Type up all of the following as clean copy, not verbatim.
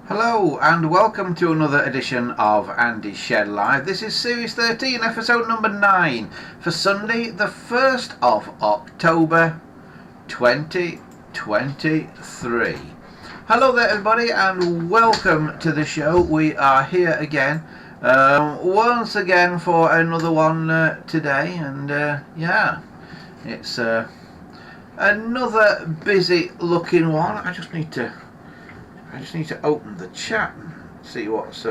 Hello and welcome to another edition of Andy's Shed Live. This is Series 13, episode number 9 for Sunday the 1st of October 2023. Hello there everybody and welcome to the show. We are here again, once again for another one today, and yeah, it's another busy looking one. I just need to open the chat and see what's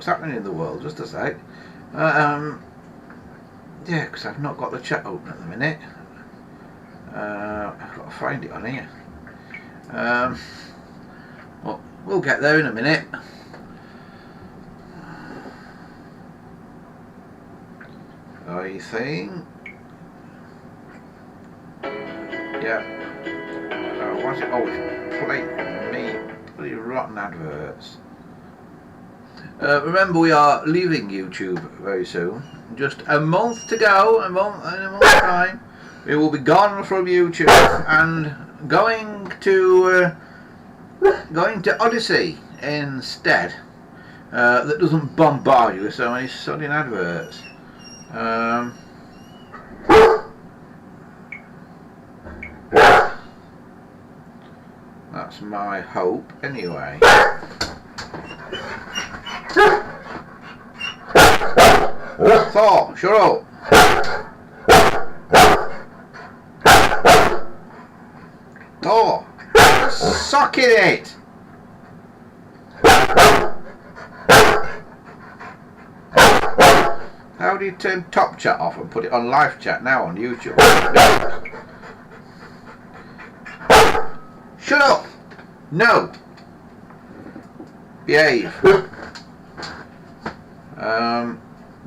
happening in the world. Just a sec. Yeah, because I've not got the chat open at the minute. I've got to find it on here. Well, we'll get there in a minute. I think. Yeah. What's it? Oh, it's play me. Rotten adverts. Remember, we are leaving YouTube very soon. Just a month to go. In a month's time, we will be gone from YouTube and going to Odyssey instead. That doesn't bombard you with so many sudden adverts. That's my hope, anyway. Thor, shut up! Thor, suck it! How do you turn top chat off and put it on live chat now on YouTube? Shut up! No! Behave.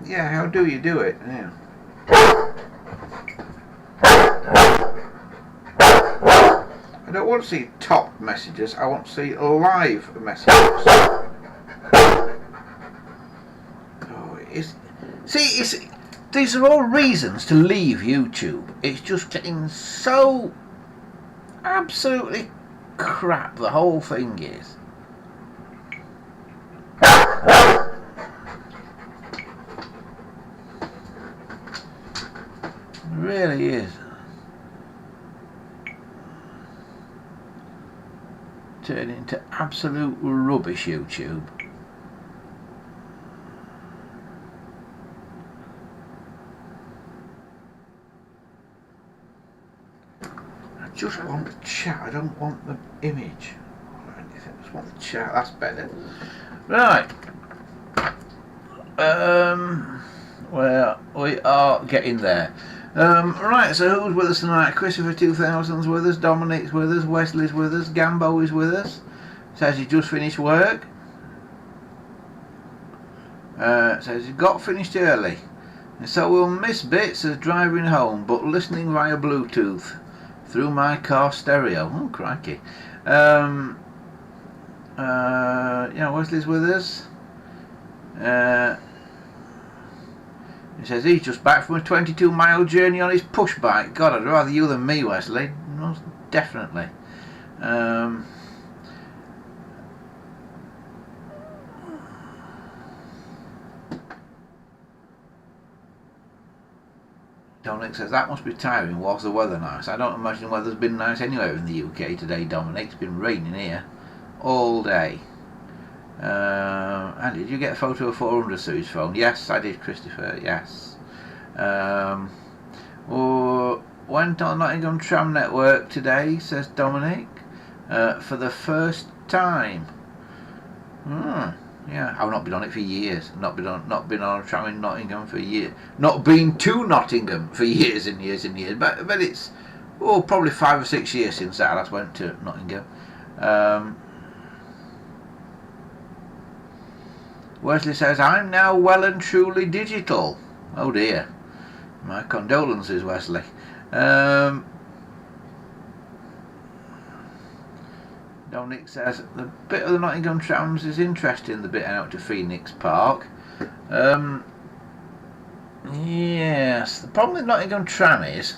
Yeah, how do you do it? Yeah. I don't want to see top messages, I want to see live messages. Oh, these are all reasons to leave YouTube. It's just getting so absolutely crap, the whole thing is. It really is. Turning into absolute rubbish, YouTube. I just want the chat, I don't want the image or anything, I just want the chat, that's better. Right. Well, we are getting there. Right, so who's with us tonight? Christopher 2000's with us, Dominic's with us, Wesley's with us, Gambo is with us. Says he just finished work. Says he got finished early. And so we'll miss bits as driving home, but listening via Bluetooth through my car stereo. Oh, crikey. Yeah, Wesley's with us. He says he's just back from a 22-mile journey on his push bike. God, I'd rather you than me, Wesley. Most definitely. Dominic says that must be tiring. Was the weather nice? I don't imagine the weather's been nice anywhere in the UK today, Dominic. It's been raining here all day. And did you get a photo of 400 Sue's phone? Yes, I did, Christopher. Yes. Went on Nottingham Tram Network today, says Dominic, for the first time. Yeah, I've not been on it for years. Not been on a tram in Nottingham for years. Not been to Nottingham for years and years and years. But it's probably 5 or 6 years since I last went to Nottingham. Wesley says, I'm now well and truly digital. Oh dear. My condolences, Wesley. Dominic says, the bit of the Nottingham trams is interesting, the bit out to Phoenix Park. Yes, the problem with Nottingham tram is,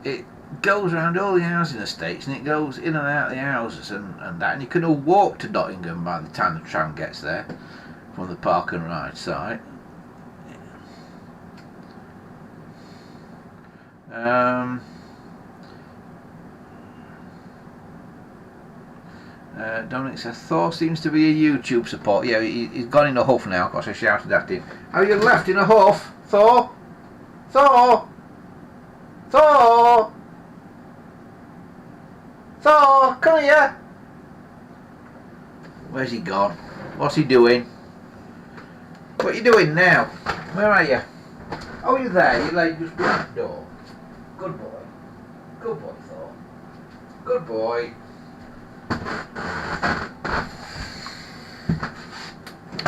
it goes around all the housing estates and it goes in and out of the houses and that, and you can all walk to Nottingham by the time the tram gets there. From the park and ride side. Dominic says Thor seems to be a YouTube support. Yeah, he's gone in a huff now because I shouted at him. How you left in a huff, Thor? Thor! Thor! Thor, come here! Where's he gone? What's he doing? What are you doing now? Where are you? Oh, you're there. You're like just behind the door. Good boy. Good boy, Thor. Good boy.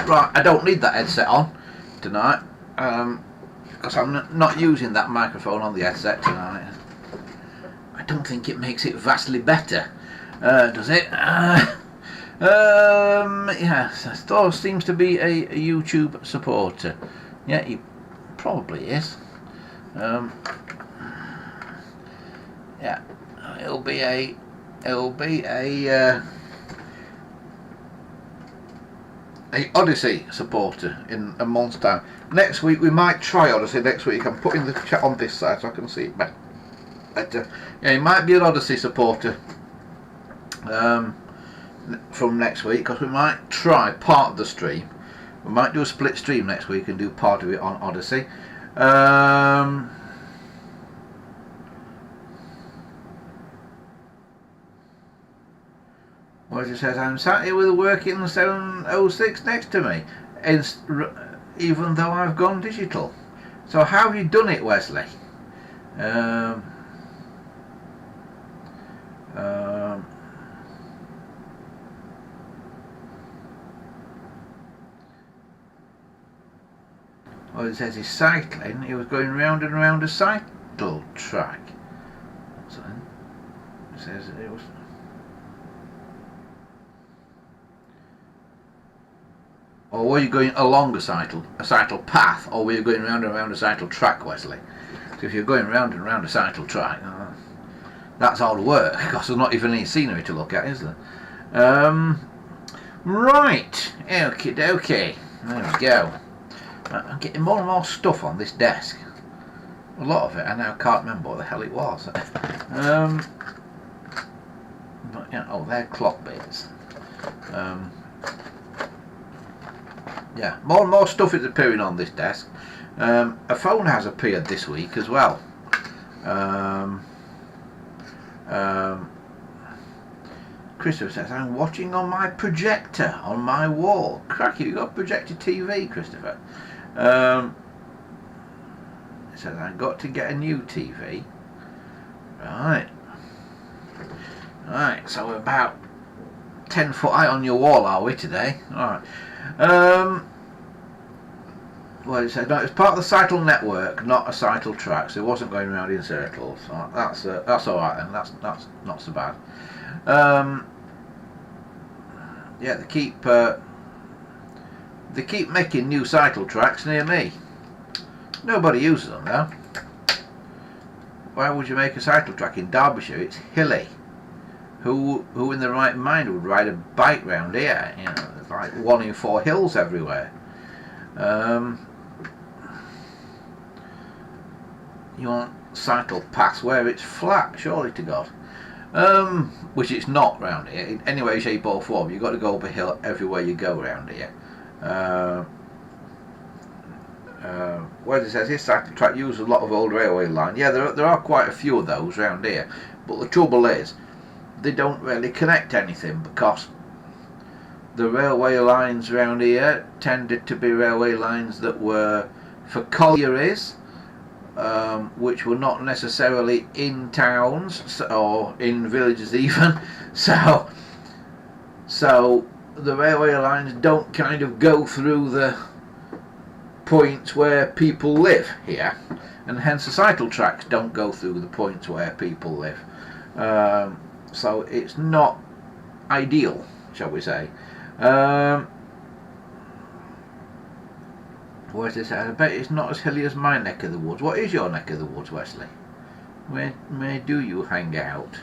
Right, I don't need that headset on tonight because I'm not using that microphone on the headset tonight. I don't think it makes it vastly better, does it? Yes, Thor seems to be a YouTube supporter. Yeah, he probably is. Yeah, it'll be a Odyssey supporter in a month's time. Next week we might try Odyssey. Next week I'm putting the chat on this side so I can see it better. Yeah, he might be an Odyssey supporter. From next week, because we might try part of the stream. We might do a split stream next week and do part of it on Odyssey. Wesley says, I'm sat here with a working 706 next to me, even though I've gone digital. So how have you done it, Wesley? Well, it says he's cycling. He was going round and round a cycle track. So it says it was. Or were you going along a cycle path, or were you going round and round a cycle track, Wesley? So if you're going round and round a cycle track, that's hard work because there's not even any scenery to look at, is there? Right. Okie dokie. There we go. I'm getting more and more stuff on this desk. A lot of it, I now can't remember what the hell it was. But yeah, oh, they're clock bits. Yeah, more and more stuff is appearing on this desk. A phone has appeared this week as well. Christopher says, I'm watching on my projector on my wall. Cracky, you got a projector TV, Christopher? It says, I've got to get a new TV. Right. Right, so we're about 10 foot high on your wall, are we, today? Alright. Well, it says no, it's part of the cycle network, not a cycle track, so it wasn't going around in circles. So that's all right then. That's not so bad. Yeah, they keep making new cycle tracks near me. Nobody uses them now. Why would you make a cycle track in Derbyshire? It's hilly. Who in their right mind would ride a bike round here? You know, there's like 1 in 4 hills everywhere. You want cycle paths where it's flat, surely to God. Which it's not round here. In any way, shape or form, you've got to go up a hill everywhere you go round here. Where it says this cycle track uses a lot of old railway line. Yeah, there are quite a few of those round here. But the trouble is, they don't really connect anything because the railway lines around here tended to be railway lines that were for collieries, which were not necessarily in towns or in villages even. So the railway lines don't kind of go through the points where people live here, and hence the cycle tracks don't go through the points where people live. So it's not ideal, shall we say. Where's this at? I bet it's not as hilly as my neck of the woods. What is your neck of the woods, Wesley? Where do you hang out?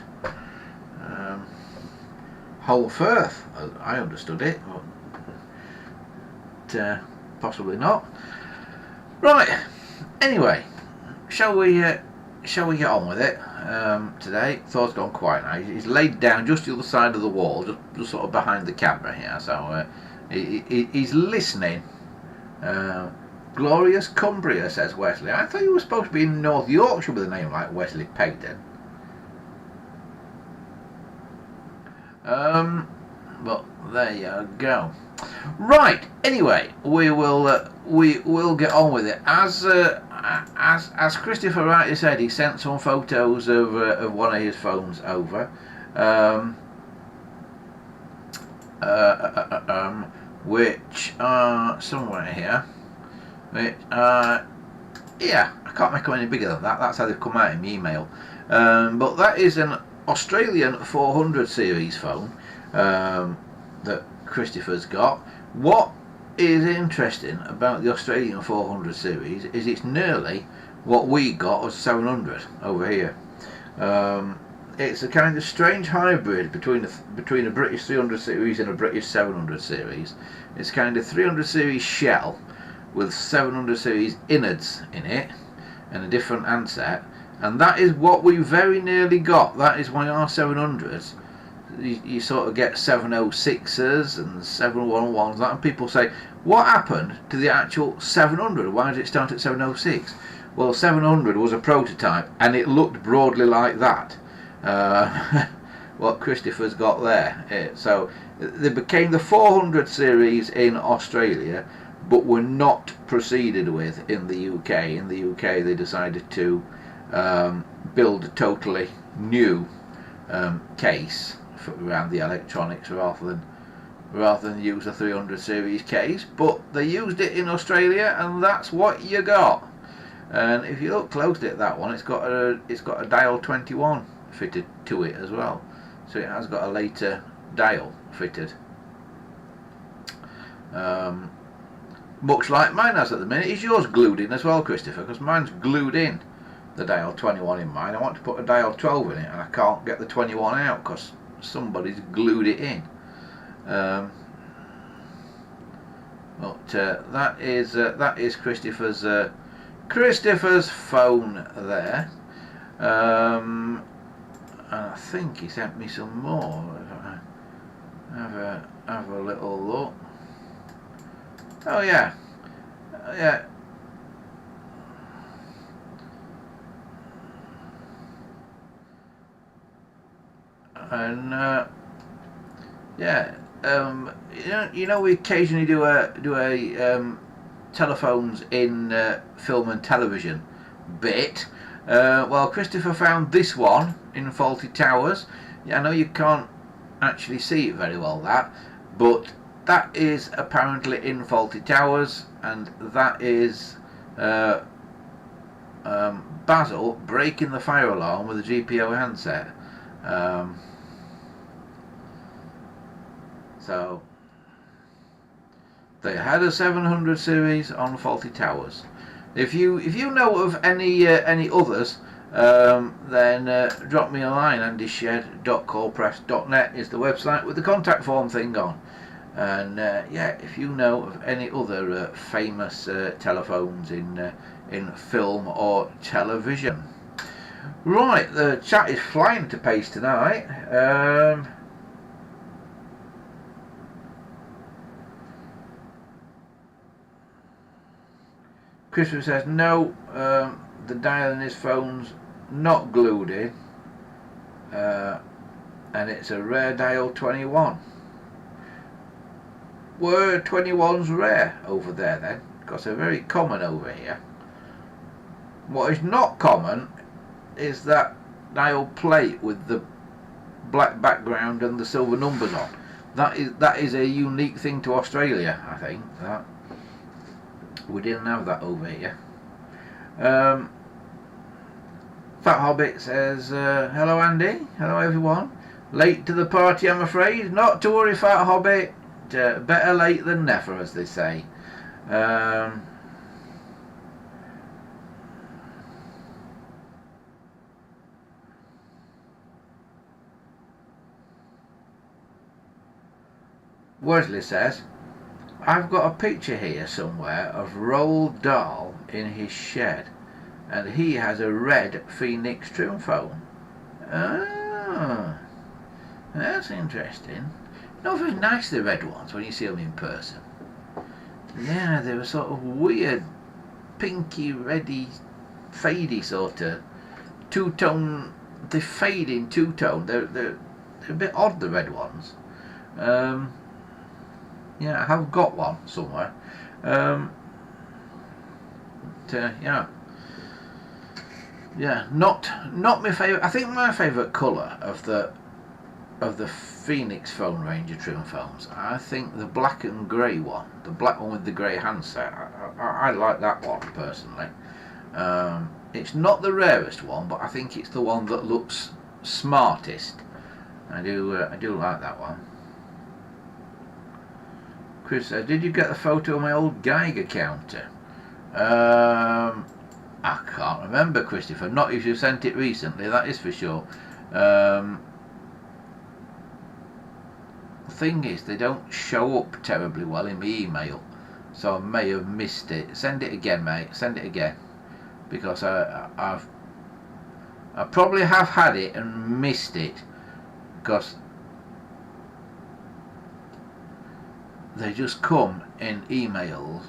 Whole Firth, I understood it, but possibly not. Right. Anyway, shall we get on with it today? Thor's gone quite nice. He's laid down just the other side of the wall, just sort of behind the camera here. So he's listening. Glorious Cumbria, says Wesley. I thought you were supposed to be in North Yorkshire with a name like Wesley Payton. But there you go. Right. Anyway, we will get on with it. As Christopher rightly said, he sent some photos of one of his phones over. Which are somewhere here. Yeah, I can't make them any bigger than that. That's how they've come out in the email. But that is an Australian 400 series phone that Christopher's got. What is interesting about the Australian 400 series is it's nearly what we got as 700 over here. It's a kind of strange hybrid between a British 300 series and a British 700 series. It's kind of 300 series shell with 700 series innards in it and a different handset, and that is what we very nearly got. That is why our 700s, you sort of get 706s and 711s, and people say, what happened to the actual 700? Why did it start at 706? Well, 700 was a prototype and it looked broadly like that. What Christopher's got there. So they became the 400 series in Australia, but were not proceeded with in the UK. In the UK they decided to build a totally new case around the electronics rather than use a 300 series case, but they used it in Australia and that's what you got. And if you look closely at that one, it's got a dial 21 fitted to it as well, so it has got a later dial fitted, much like mine has at the minute. Is yours glued in as well, Christopher? Because mine's glued in, the dial 21 in mine. I want to put a dial 12 in it and I can't get the 21 out because somebody's glued it in. But that is Christopher's phone there. And I think he sent me some more. Have a little look. Oh yeah, yeah. And yeah, you know we occasionally do a telephones in film and television bit. Well, Christopher found this one in Faulty Towers. Yeah, I know you can't actually see it very well, but that is apparently in Faulty Towers, and that is Basil breaking the fire alarm with a GPO handset. So they had a 700 series on Faulty Towers. If you know of any others, then drop me a line. andyshed.callpress.net is the website with the contact form thing on. And yeah, if you know of any other famous telephones in film or television. Right, the chat is flying to pace tonight. Christopher says no, the dial in his phone's not glued in, and it's a rare dial 21. Were 21s rare over there then? Because they're very common over here. What is not common is that dial plate with the black background and the silver numbers on. That is a unique thing to Australia, I think. That we didn't have that over here. Fat Hobbit says, hello Andy, hello everyone. Late to the party I'm afraid. Not to worry Fat Hobbit, better late than never as they say. Wesley says, I've got a picture here somewhere of Roald Dahl in his shed, and he has a red Phoenix trim phone. Ah, that's interesting. You know, it's nice, the red ones, when you see them in person. Yeah, they were sort of weird, pinky, reddy, fadey sort of two-tone. They fade in two-tone. They're a bit odd, the red ones. Yeah, I have got one somewhere. Yeah, not my favourite. I think my favourite colour of the Phoenix phone range of trim phones, I think the black and grey one, the black one with the grey handset. I like that one personally. It's not the rarest one, but I think it's the one that looks smartest. I do like that one. Chris says, did you get the photo of my old Geiger counter? I can't remember, Christopher. Not if you sent it recently, that is for sure. The thing is, they don't show up terribly well in my email, so I may have missed it. Send it again, mate. Send it again, because I probably have had it and missed it, because they just come in emails.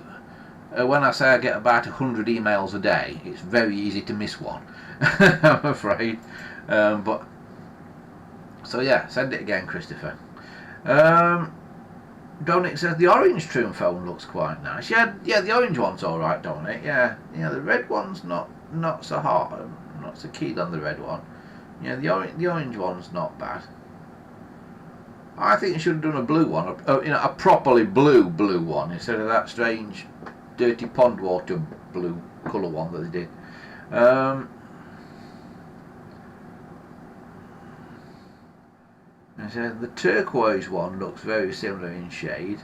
When I say I get about 100 emails a day, it's very easy to miss one. I'm afraid. But so yeah, send it again, Christopher. Dominic says the orange trim phone looks quite nice. Yeah, the orange one's all right, Dominic. Yeah, the red one's not so hot. I'm not so keen on the red one. Yeah, the orange one's not bad. I think you should have done a blue one, a properly blue one, instead of that strange, dirty pond water blue colour one that they did. And so the turquoise one looks very similar in shade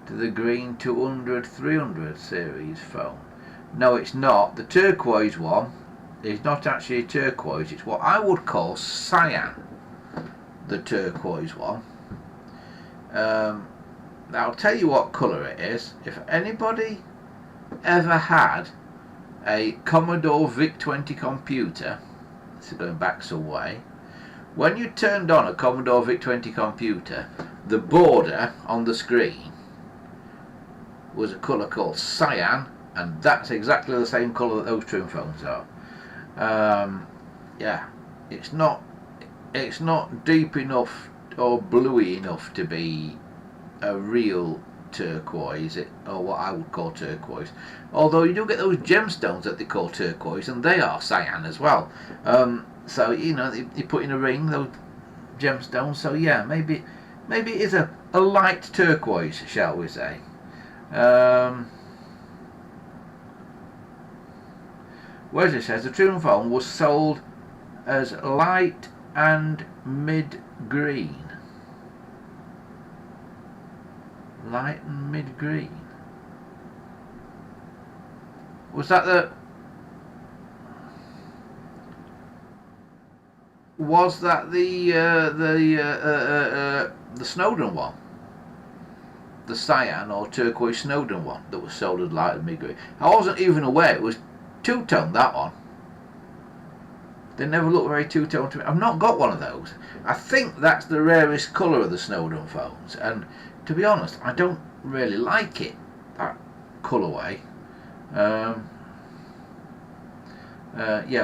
to the green 200-300 series phone. No, it's not. The turquoise one is not actually turquoise. It's what I would call cyan. The turquoise one. I'll tell you what colour it is. If anybody ever had a Commodore VIC-20 computer, this is going back some way, when you turned on a Commodore VIC-20 computer, the border on the screen was a colour called cyan, and that's exactly the same colour that those trim phones are. Yeah, it's not deep enough or bluey enough to be a real turquoise, or what I would call turquoise. Although you do get those gemstones that they call turquoise, and they are cyan as well. So you put in a ring those gemstones. So yeah, maybe maybe it is a light turquoise, shall we say. Whereas it says the trim foam was sold as light and mid-green. Light and mid-green. Was that the... Was that the Snowdon one? The cyan or turquoise Snowdon one that was sold as light and mid-green? I wasn't even aware it was two-tone, that one. They never look very two-tone to me. I've not got one of those. I think that's the rarest colour of the Snowdon phones, and to be honest, I don't really like it, that colourway. Yeah,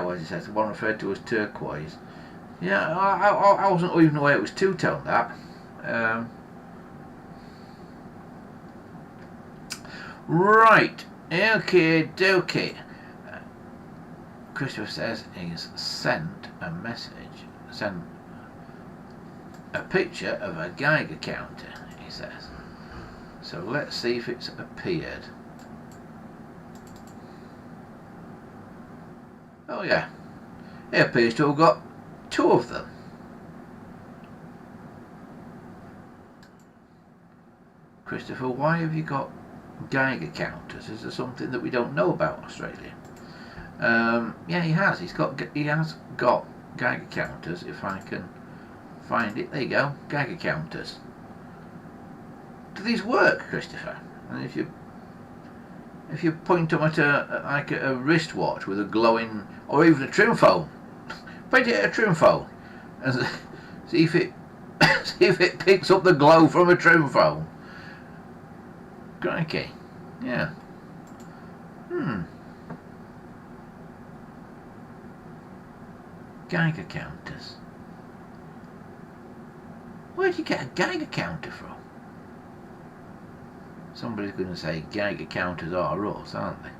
well, as it says, the one referred to as turquoise. Yeah, I wasn't even aware it was two-tone, that. Right, okay. Christopher says he's sent a picture of a Geiger counter, he says. So let's see if it's appeared. Oh yeah, it appears to have got two of them. Christopher, why have you got Geiger counters? Is there something that we don't know about Australia? Yeah, he has. He has got Geiger counters. If I can find it, there you go. Geiger counters. Do these work, Christopher? And if you point them at a wristwatch with a glowing, or even a trim phone, point it at a trim phone, and see if it picks up the glow from a trim phone. Crikey, yeah. Geiger counters. Where'd you get a Geiger counter from? Somebody's going to say Geiger counters are us, aren't they?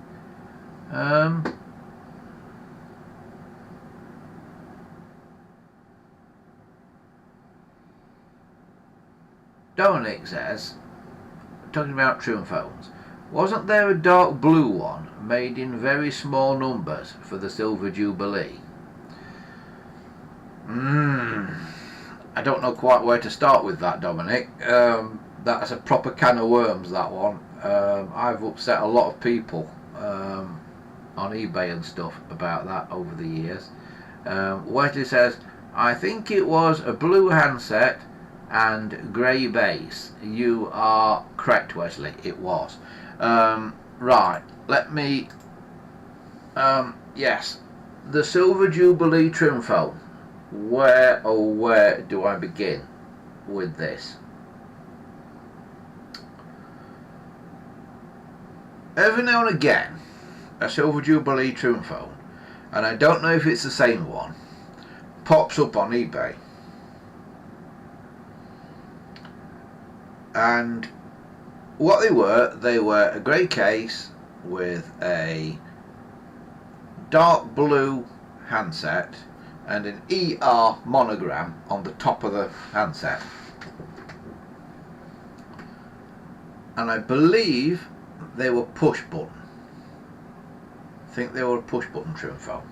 Dominic says, talking about trim phones, wasn't there a dark blue one made in very small numbers for the Silver Jubilee? I don't know quite where to start with that, Dominic. That's a proper can of worms, that one. I've upset a lot of people on eBay and stuff about that over the years. Wesley says, I think it was a blue handset and grey base. You are correct, Wesley, it was. Right, let me... yes, the Silver Jubilee trim phone. Where do I begin with this? Every now and again, a Silver Jubilee trim phone, and I don't know if it's the same one, pops up on eBay. And what they were a grey case with a dark blue handset and an ER monogram on the top of the handset. And I believe they were push button. I think they were a push button trim phone.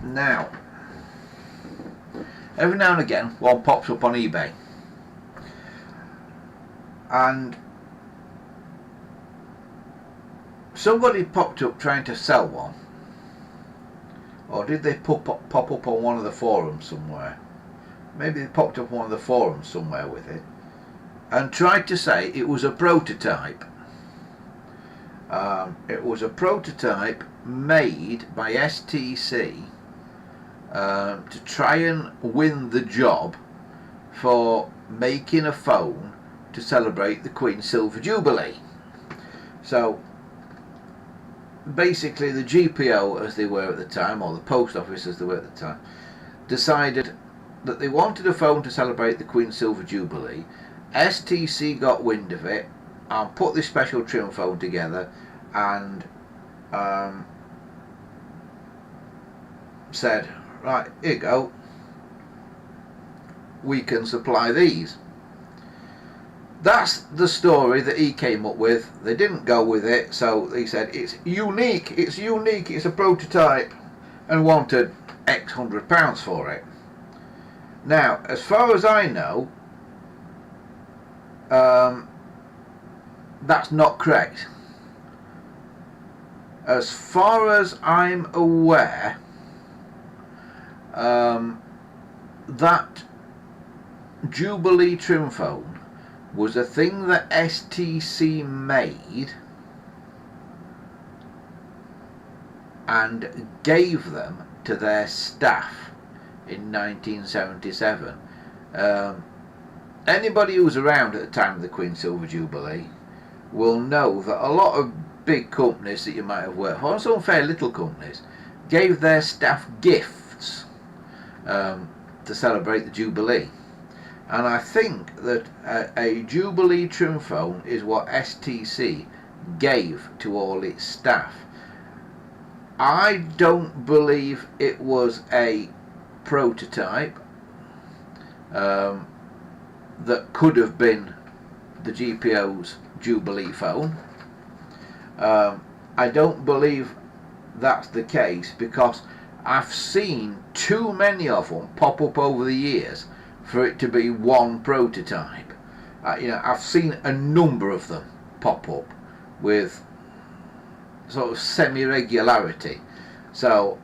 Now, every now and again one pops up on eBay, and somebody popped up trying to sell one. Or did they pop up on one of the forums somewhere? Maybe they popped up on one of the forums somewhere with it and tried to say it was a prototype. It was a prototype made by STC to try and win the job for making a phone to celebrate the Queen's Silver Jubilee. So basically the GPO, as they were at the time, or the post office as they were at the time, decided that they wanted a phone to celebrate the Queen's Silver Jubilee. STC got wind of it and put this special trim phone together and said, right, here you go, we can supply these. That's the story that he came up with. They didn't go with it, so he said it's unique, it's a prototype, and wanted X £100 for it. Now, as far as I know, that's not correct. As far as I'm aware, that Jubilee trim phone was a thing that STC made and gave them to their staff in 1977. Anybody who was around at the time of the Queen Silver Jubilee will know that a lot of big companies that you might have worked for, and some fairly little companies, gave their staff gifts to celebrate the Jubilee. And I think that a Jubilee trim phone is what STC gave to all its staff. I don't believe it was a prototype that could have been the GPO's Jubilee phone. I don't believe that's the case, because I've seen too many of them pop up over the years for it to be one prototype. I've seen a number of them pop up with sort of semi-regularity. So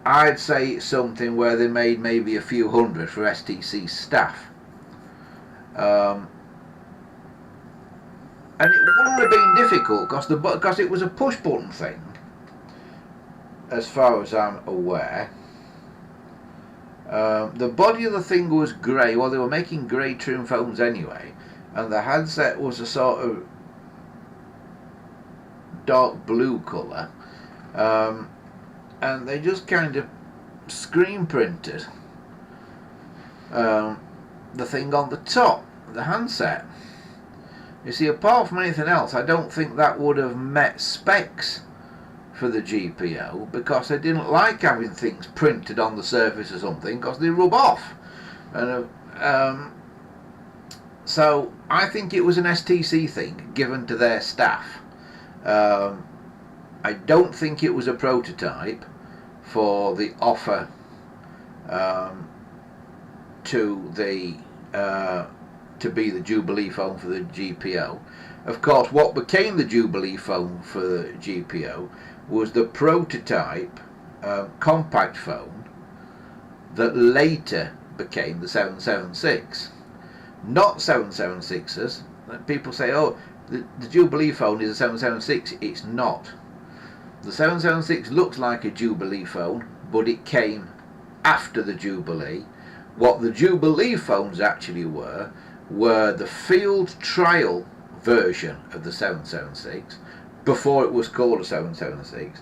I'd say it's something where they made maybe a few hundred for STC staff. And it wouldn't have been difficult because it was a push button thing, as far as I'm aware. The body of the thing was grey. Well, they were making grey trim phones anyway, and the handset was a sort of dark blue colour, and they just kind of screen printed the thing on the top, the handset. You see, apart from anything else, I don't think that would have met specs for the GPO, because they didn't like having things printed on the surface or something, because they rub off. And so I think it was an STC thing given to their staff. I don't think it was a prototype for the offer to be the Jubilee phone for the GPO. Of course, what became the Jubilee phone for the GPO was the prototype compact phone that later became the 776. Not 776s. People say, oh, the Jubilee phone is a 776. It's not. The 776 looks like a Jubilee phone, but it came after the Jubilee. What the Jubilee phones actually were the field trial version of the 776, before it was called a 776,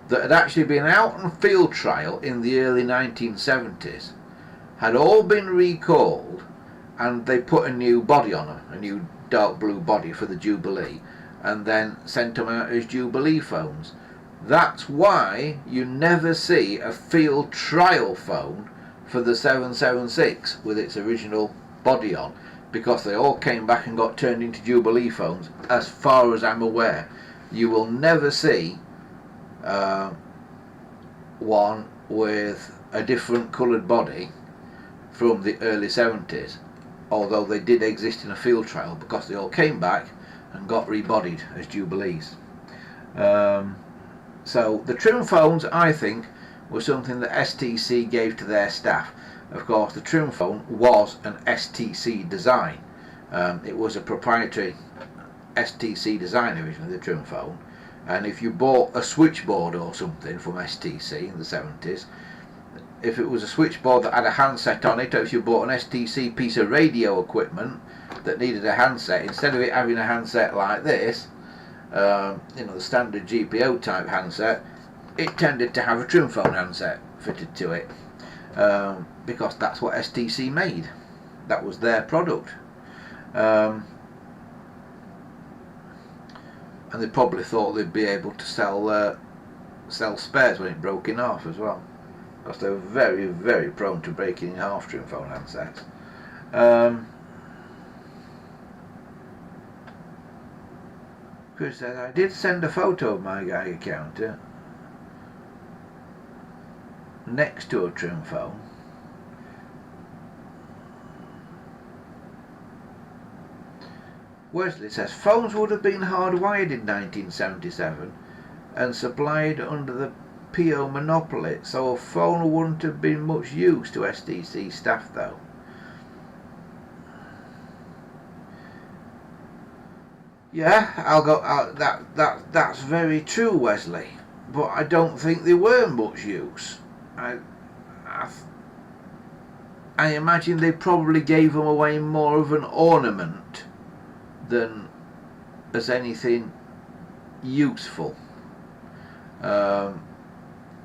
that had actually been out on field trial in the early 1970s, had all been recalled, and they put a new body on them, a new dark blue body for the Jubilee, and then sent them out as Jubilee phones. That's why you never see a field trial phone for the 776 with its original body on, because they all came back and got turned into Jubilee phones. As far as I'm aware, you will never see one with a different coloured body from the early 70s, although they did exist in a field trial, because they all came back and got rebodied as Jubilees. So the trim phones, I think, was something that STC gave to their staff. Of course, the trim phone was an STC design. It was a proprietary STC design originally, the trim phone. And if you bought a switchboard or something from STC in the 70s, if it was a switchboard that had a handset on it, or if you bought an STC piece of radio equipment that needed a handset, instead of it having a handset like this, the standard GPO type handset, it tended to have a trim phone handset fitted to it, because that's what STC made. That was their product. And they probably thought they'd be able to sell spares when it broke in half as well. because they're very, very prone to breaking in half trim phone handsets. Chris says, I did send a photo of my Geiger counter next to a trim phone. Wesley says, phones would have been hardwired in 1977 and supplied under the PO monopoly, so a phone wouldn't have been much use to STC staff though. Yeah, that's very true, Wesley. But I don't think they were much use. I imagine they probably gave them away more of an ornament than as anything useful.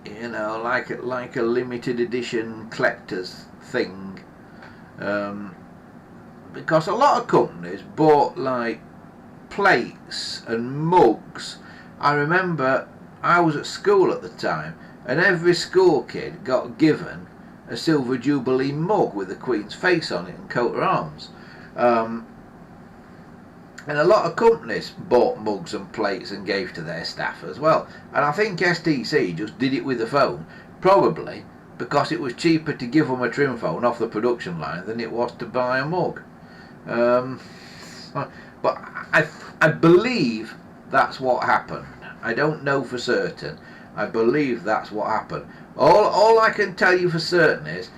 You know, like a limited edition collector's thing. Because a lot of companies bought like plates and mugs. I remember I was at school at the time, and every school kid got given a Silver Jubilee mug with the Queen's face on it and coat of arms. And a lot of companies bought mugs and plates and gave to their staff as well. And I think STC just did it with the phone, probably because it was cheaper to give them a trim phone off the production line than it was to buy a mug. But I believe that's what happened. I don't know for certain. I believe that's what happened. All I can tell you for certain is,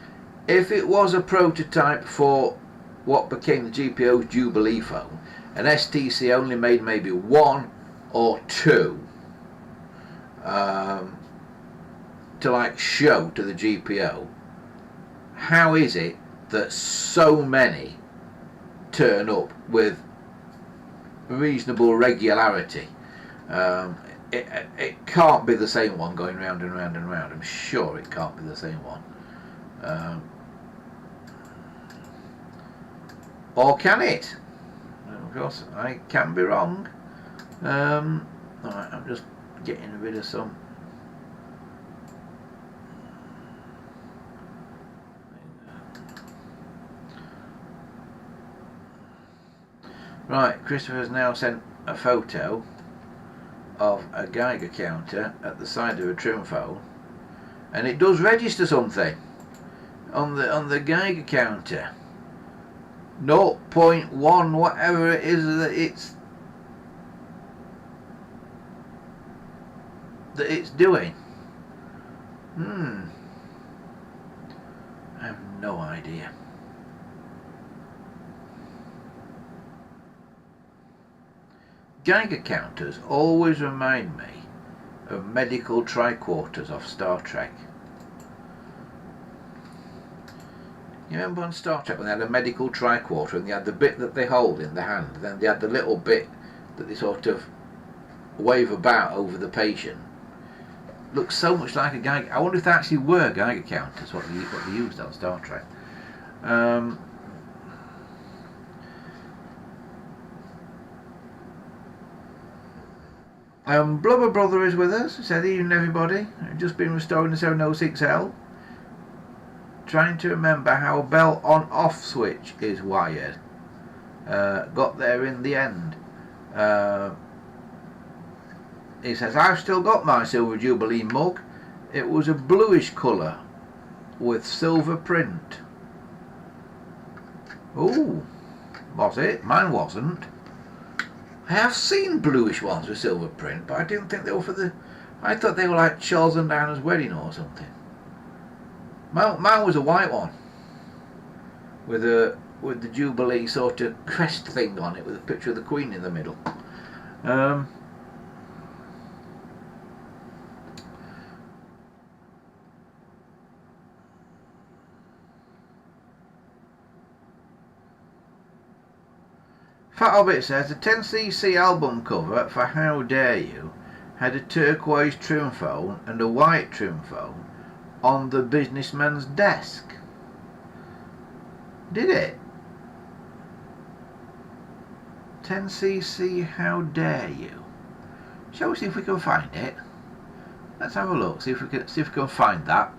if it was a prototype for what became the GPO's Jubilee phone, and STC only made maybe one or two to like show to the GPO, how is it that so many turn up with reasonable regularity? It can't be the same one going round and round and round. I'm sure it can't be the same one. Or can it? Of course, I can be wrong. Alright, I'm just getting rid of some. Right, Christopher has now sent a photo of a Geiger counter at the side of a trim phone, and it does register something on the Geiger counter. 0.1 whatever it is that it's doing. I have no idea. Geiger counters always remind me of medical tricorders off Star Trek. You remember on Star Trek when they had a medical tricorder and they had the bit that they hold in the hand, then they had the little bit that they sort of wave about over the patient? Looks so much like a Geiger. I wonder if they actually were Geiger counters, what they used on Star Trek. Blubber Brother is with us. Said, evening everybody. I've just been restoring the 706L. Trying to remember how a bell on off switch is wired. Got there in the end. He says, I've still got my Silver Jubilee mug. It was a bluish colour with silver print. Ooh, was it? Mine wasn't. I have seen bluish ones with silver print, but I didn't think they were for the... I thought they were like Charles and Diana's wedding or something. Mine was a white one with the Jubilee sort of crest thing on it with a picture of the Queen in the middle. Fat Hobbit says the 10cc album cover for How Dare You had a turquoise trim phone and a white trim phone on the businessman's desk. Did it? 10cc How Dare You. Shall we see if we can find it? let's have a look. See if we can find that.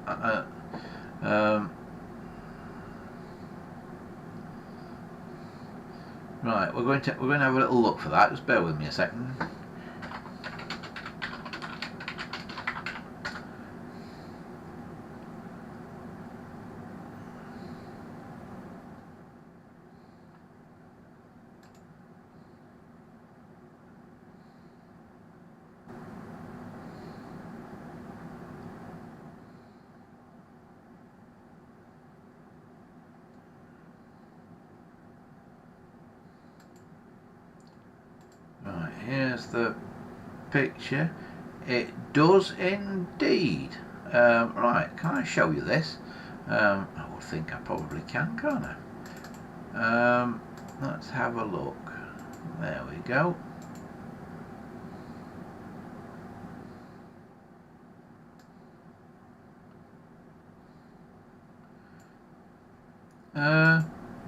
Right, we're going to have a little look for that. Just bear with me a second. Right, here's the picture. It does indeed. Right, can I show you this? I would think I probably can, can't I? Let's have a look. There we go.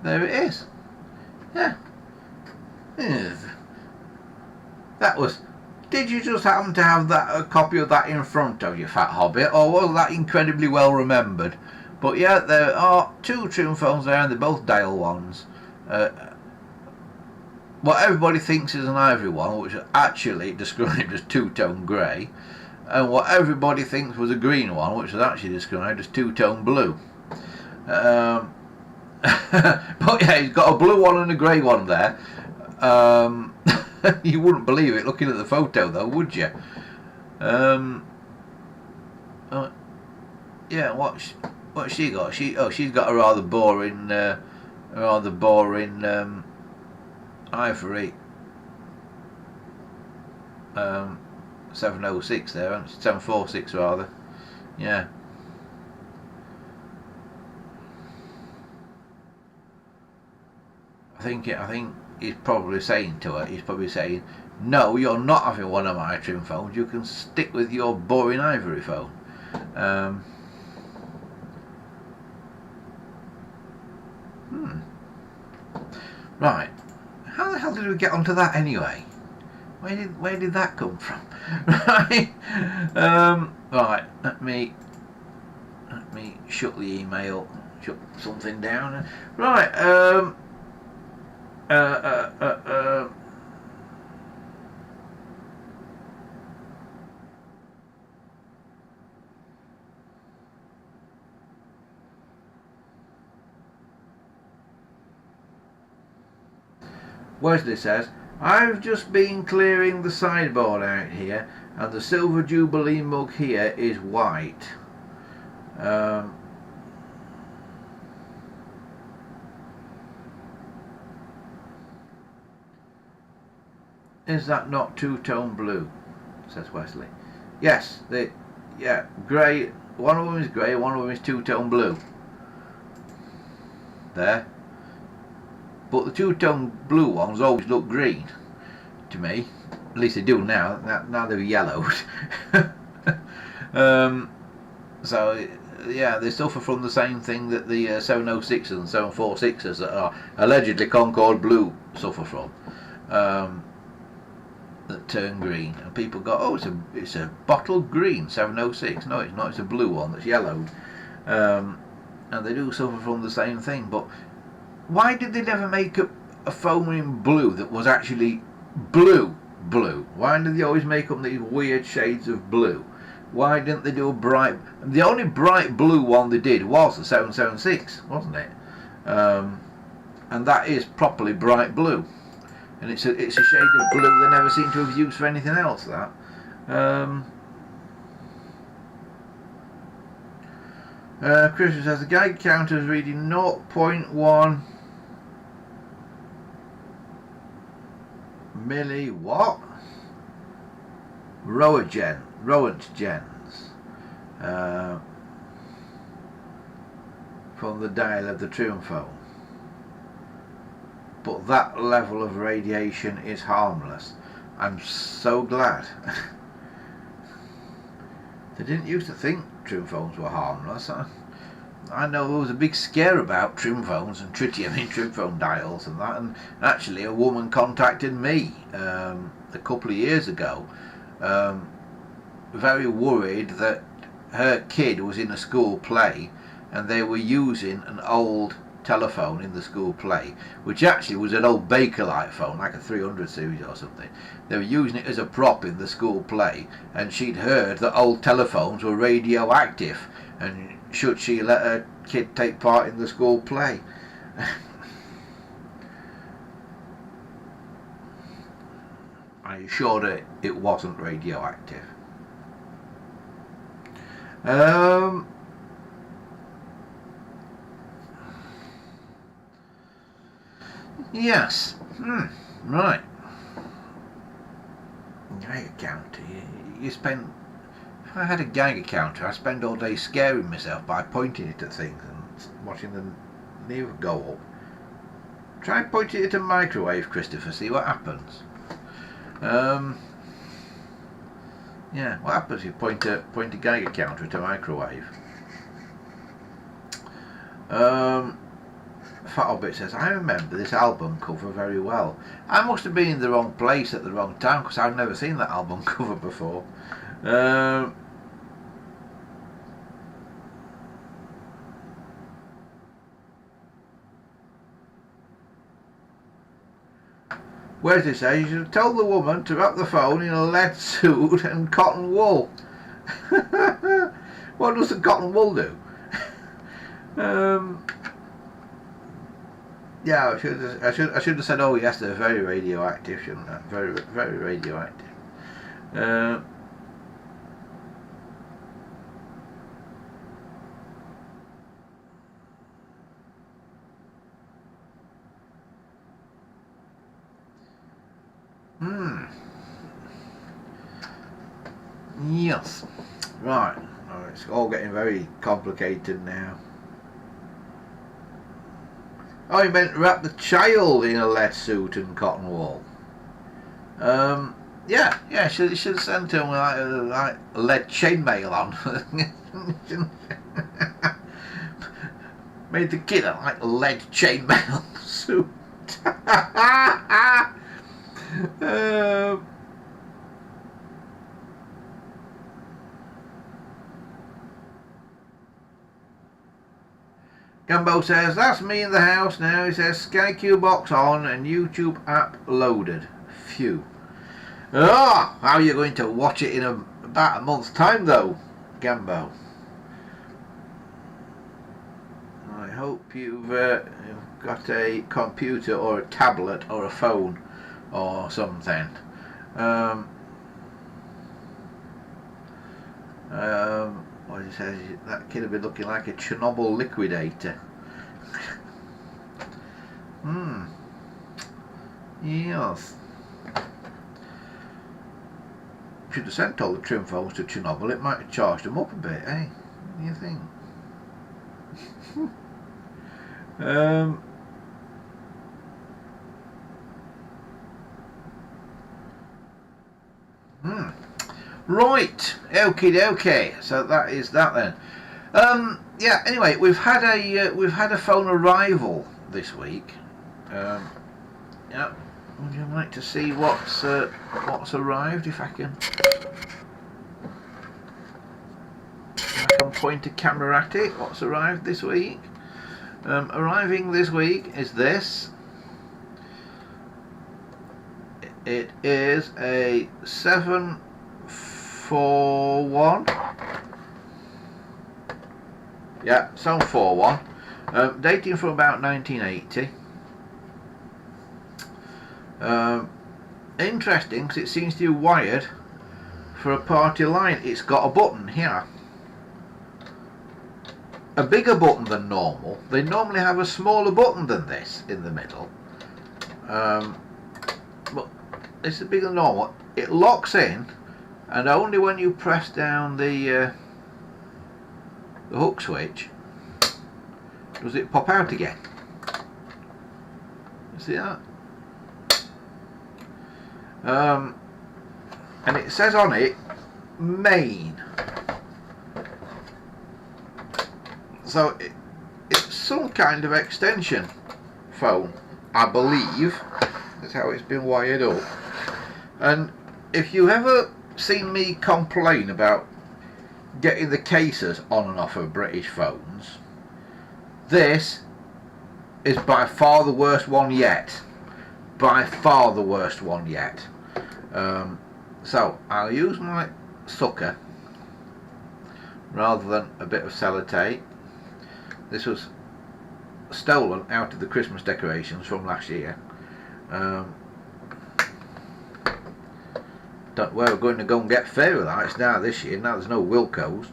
There it is. Yeah. That was. Did you just happen to have a copy of that in front of you, Fat Hobbit, or was that incredibly well remembered? But yeah, there are two trim phones there, and they're both dial ones. What everybody thinks is an ivory one, which is actually described as two-tone grey, and what everybody thinks was a green one, which is actually described as two-tone blue. But yeah, he's got a blue one and a grey one there. You wouldn't believe it looking at the photo, though, would you? Yeah, what's she got? She's got a rather boring ivory 706 there, 746 rather. Yeah. I think he's probably saying to her, no, you're not having one of my trim phones, you can stick with your boring ivory phone. Right, how the hell did we get onto that anyway? Where did that come from? Right, right, let me shut the email, shut something down. Right, Wesley says, I've just been clearing the sideboard out here, and the Silver Jubilee mug here is white. Is that not two-tone blue? Says Wesley. Yes, grey. One of them is grey, one of them is two-tone blue. There. But the two-tone blue ones always look green to me. At least they do now. Now they're yellowed. So yeah, they suffer from the same thing that the 706s and 746s that are allegedly Concord blue suffer from. That turn green, and people go, oh, it's a bottle green 706. No, it's not. It's a blue one that's yellowed. And they do suffer from the same thing. But why did they never make a phone in blue that was actually blue? Why did they always make up these weird shades of blue? Why didn't they do a bright? The only bright blue one they did was the 776, wasn't it? And that is properly bright blue, and it's a shade of blue they never seem to have used for anything else. That. Christmas says the Geiger counter is reading 0.1 milli what? Rowent gens from the dial of the trim phone. But that level of radiation is harmless. I'm so glad. They didn't used to think trim phones were harmless. I know there was a big scare about trim phones and tritium in trim phone dials and that, and actually a woman contacted me a couple of years ago very worried that her kid was in a school play and they were using an old telephone in the school play, which actually was an old Bakelite phone, like a 300 series or something. They were using it as a prop in the school play, and she'd heard that old telephones were radioactive, and should she let her kid take part in the school play? Are you sure that it wasn't radioactive? Yes. Right. Geiger counter. You spend. If I had a Geiger counter, I'd spend all day scaring myself by pointing it at things and watching them never go up. Try pointing it at a microwave, Christopher. See what happens. Yeah. What happens if you point a Geiger counter at a microwave? Fat Hobbit says, I remember this album cover very well. I must have been in the wrong place at the wrong time because I've never seen that album cover before. Where does it say? You should tell the woman to wrap the phone in a lead suit and cotton wool. What does the cotton wool do? Yeah, I should have said, oh yes, they're very radioactive, shouldn't I? Very, very radioactive. Yes. Right. Oh, it's all getting very complicated now. Oh, you meant wrap the child in a lead suit and cotton wool. Yeah. Should have sent him like lead chainmail on. Made the kid like lead chainmail suit. Gumbo says, that's me in the house now. He says, SkyQ box on and YouTube app loaded. Phew. Oh, how are you going to watch it in about a month's time though, Gumbo? I hope you've got a computer or a tablet or a phone or something. What he says, that kid would be looking like a Chernobyl liquidator. Yes. Should have sent all the trim phones to Chernobyl. It might have charged them up a bit, eh? What do you think? Right, okay. So that is that then. Yeah. Anyway, we've had a phone arrival this week. Yeah. Would you like to see what's arrived? If I can point a camera at it. What's arrived this week? Arriving this week is this. It is a 741. Yeah, 741. Dating from about 1980. Interesting because it seems to be wired for a party line. It's got a button here. A bigger button than normal. They normally have a smaller button than this in the middle. But it's bigger than normal. It locks in, and only when you press down the hook switch does it pop out again. You see that? And it says on it main. So it's some kind of extension phone, I believe. That's how it's been wired up. And if you ever seen me complain about getting the cases on and off of British phones. This is by far the worst one yet. By far the worst one yet. So I'll use my sucker rather than a bit of sellotape. This was stolen out of the Christmas decorations from last year. We're going to go and get fairy lights now this year. Now there's no Wilcos.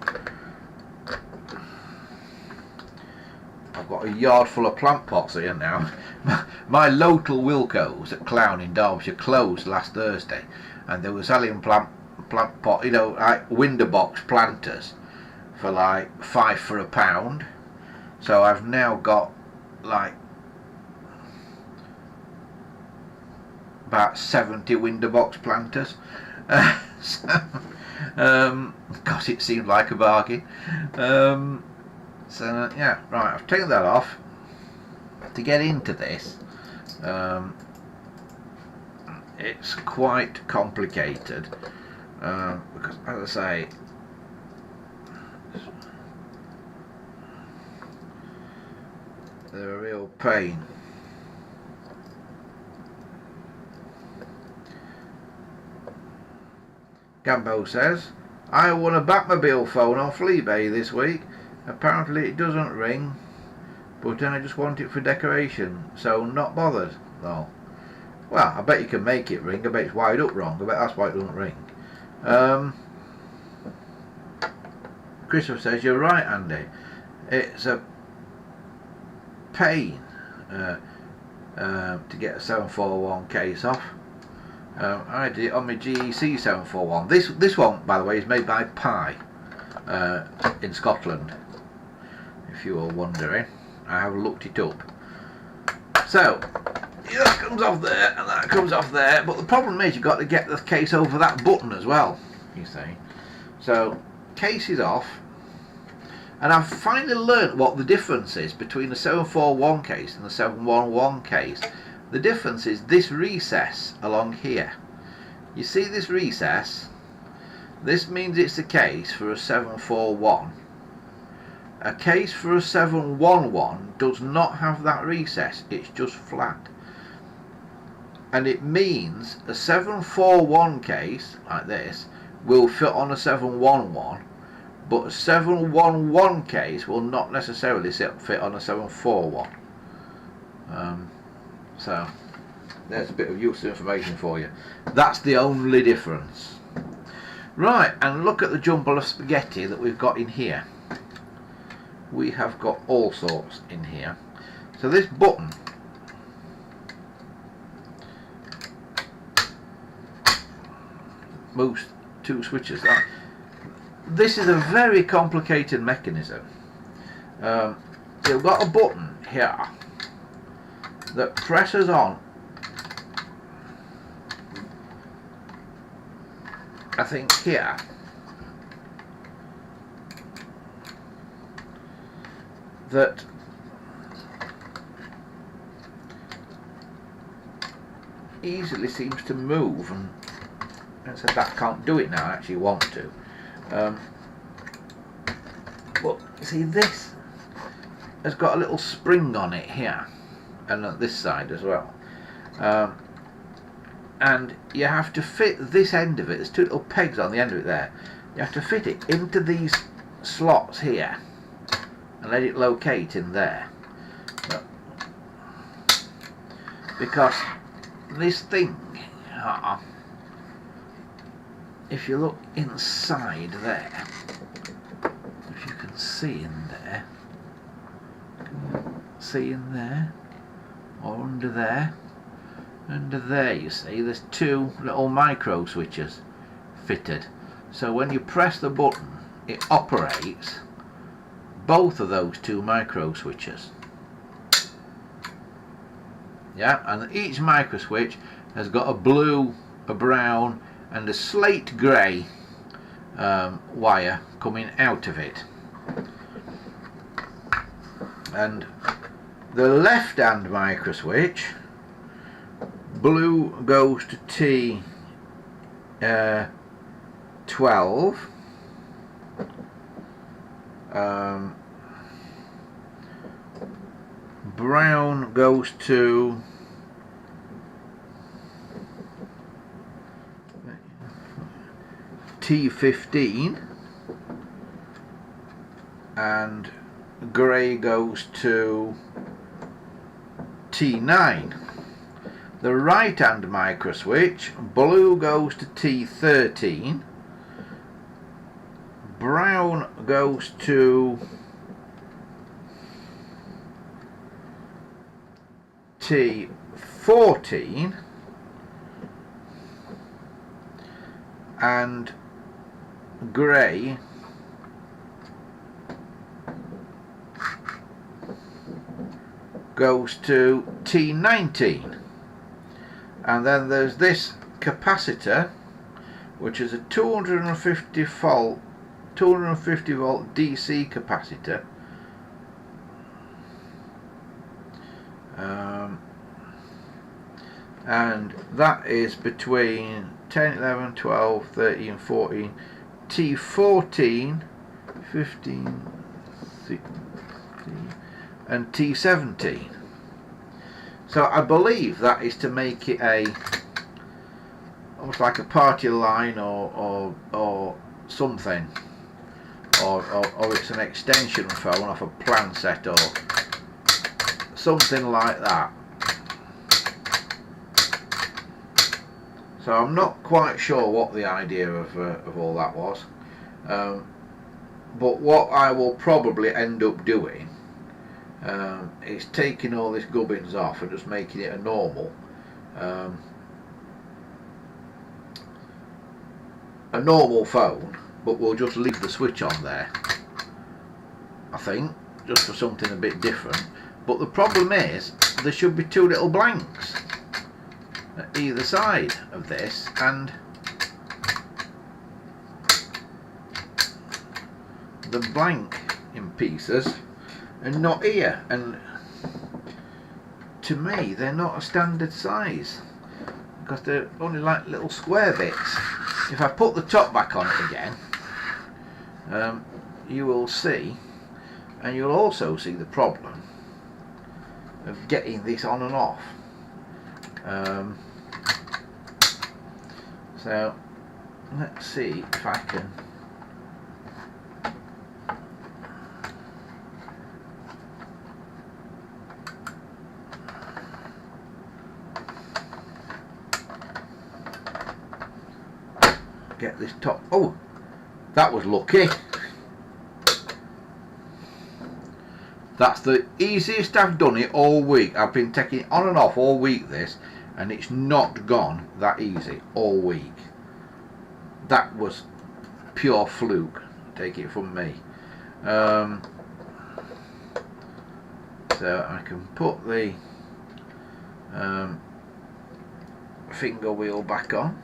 I've got a yard full of plant pots here now. My local Wilcos at Clown in Derbyshire closed last Thursday, and they were selling plant pot, you know, like window box planters for like £5 for a pound. So I've now got like about 70 window box planters. Because it seemed like a bargain. So yeah, right, I've taken that off. To get into this, it's quite complicated, because as I say, they're a real pain. Gambo says, I won a Batmobile phone off eBay this week. Apparently it doesn't ring, but then I just want it for decoration, so not bothered. No. Well, I bet you can make it ring. I bet it's wired up wrong. I bet that's why it doesn't ring. Christopher says, you're right, Andy. It's a pain to get a 741 case off. I did it on my GEC 741. This one, by the way, is made by Pi in Scotland. If you are wondering, I have looked it up. So that comes off there, and that comes off there. But the problem is, you've got to get the case over that button as well. You see, so case is off, and I've finally learnt what the difference is between the 741 case and the 711 case. The difference is this recess along here. You see this recess? This means it's a case for a 741. A case for a 711 does not have that recess, it's just flat. And it means a 741 case, like this, will fit on a 711, but a 711 case will not necessarily fit on a 741. So there's a bit of useful information for you. That's the only difference. Right, and look at the jumble of spaghetti that we've got in here. We have got all sorts in here. So this button moves two switches. This is a very complicated mechanism. You've got a button here that presses on, I think here, that easily seems to move, and I said that can't do it now. I actually want to, but see, this has got a little spring on it here, and on this side as well, and you have to fit this end of it. There's two little pegs on the end of it there. You have to fit it into these slots here and let it locate in there, because this thing, if you look inside there, if you can see in there, see in there, or under there, you see there's two little micro switches fitted, so when you press the button it operates both of those two micro switches. Yeah, and each micro switch has got a blue, a brown and a slate grey wire coming out of it. And the left hand micro switch, blue goes to T 12. Brown goes to T15, and grey goes to T9. The right hand micro switch, blue goes to T13, brown goes to T14, and grey goes to T19. And then there's this capacitor, which is a 250 volt DC capacitor, and that is between 10, 11, 12, 13, 14, T14, 15, 16, and T17. So I believe that is to make it almost like a party line or something, or it's an extension phone off a plan set or something like that. So I'm not quite sure what the idea of all that was, but what I will probably end up doing is taking all this gubbins off and just making it a normal phone, but we'll just leave the switch on there, I think, just for something a bit different. But the problem is there should be two little blanks at either side of this, and the blank in pieces and not here, and to me they're not a standard size because they're only like little square bits. If I put the top back on it again, you will see, and you'll also see the problem of getting this on and off. So let's see if I can get this top. Oh, that was lucky. That's the easiest I've done it all week. I've been taking it on and off all week this, and it's not gone that easy all week. That was pure fluke, take it from me. So I can put the finger wheel back on.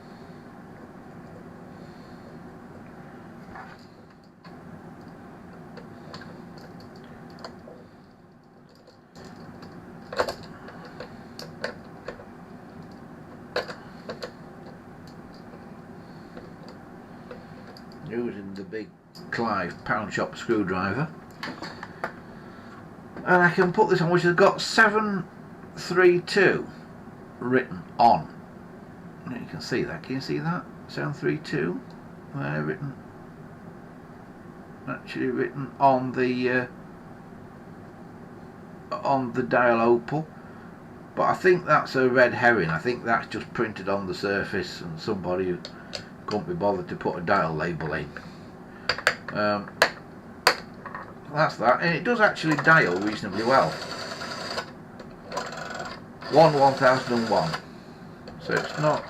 Using the big Clive pound shop screwdriver, and I can put this on, which has got 732 written on. You can see that. Can you see that? 732 written, actually written on the dial opal. But I think that's a red herring. I think that's just printed on the surface, and somebody couldn't be bothered to put a dial label in. That's that, and it does actually dial reasonably well. 1001, so it's not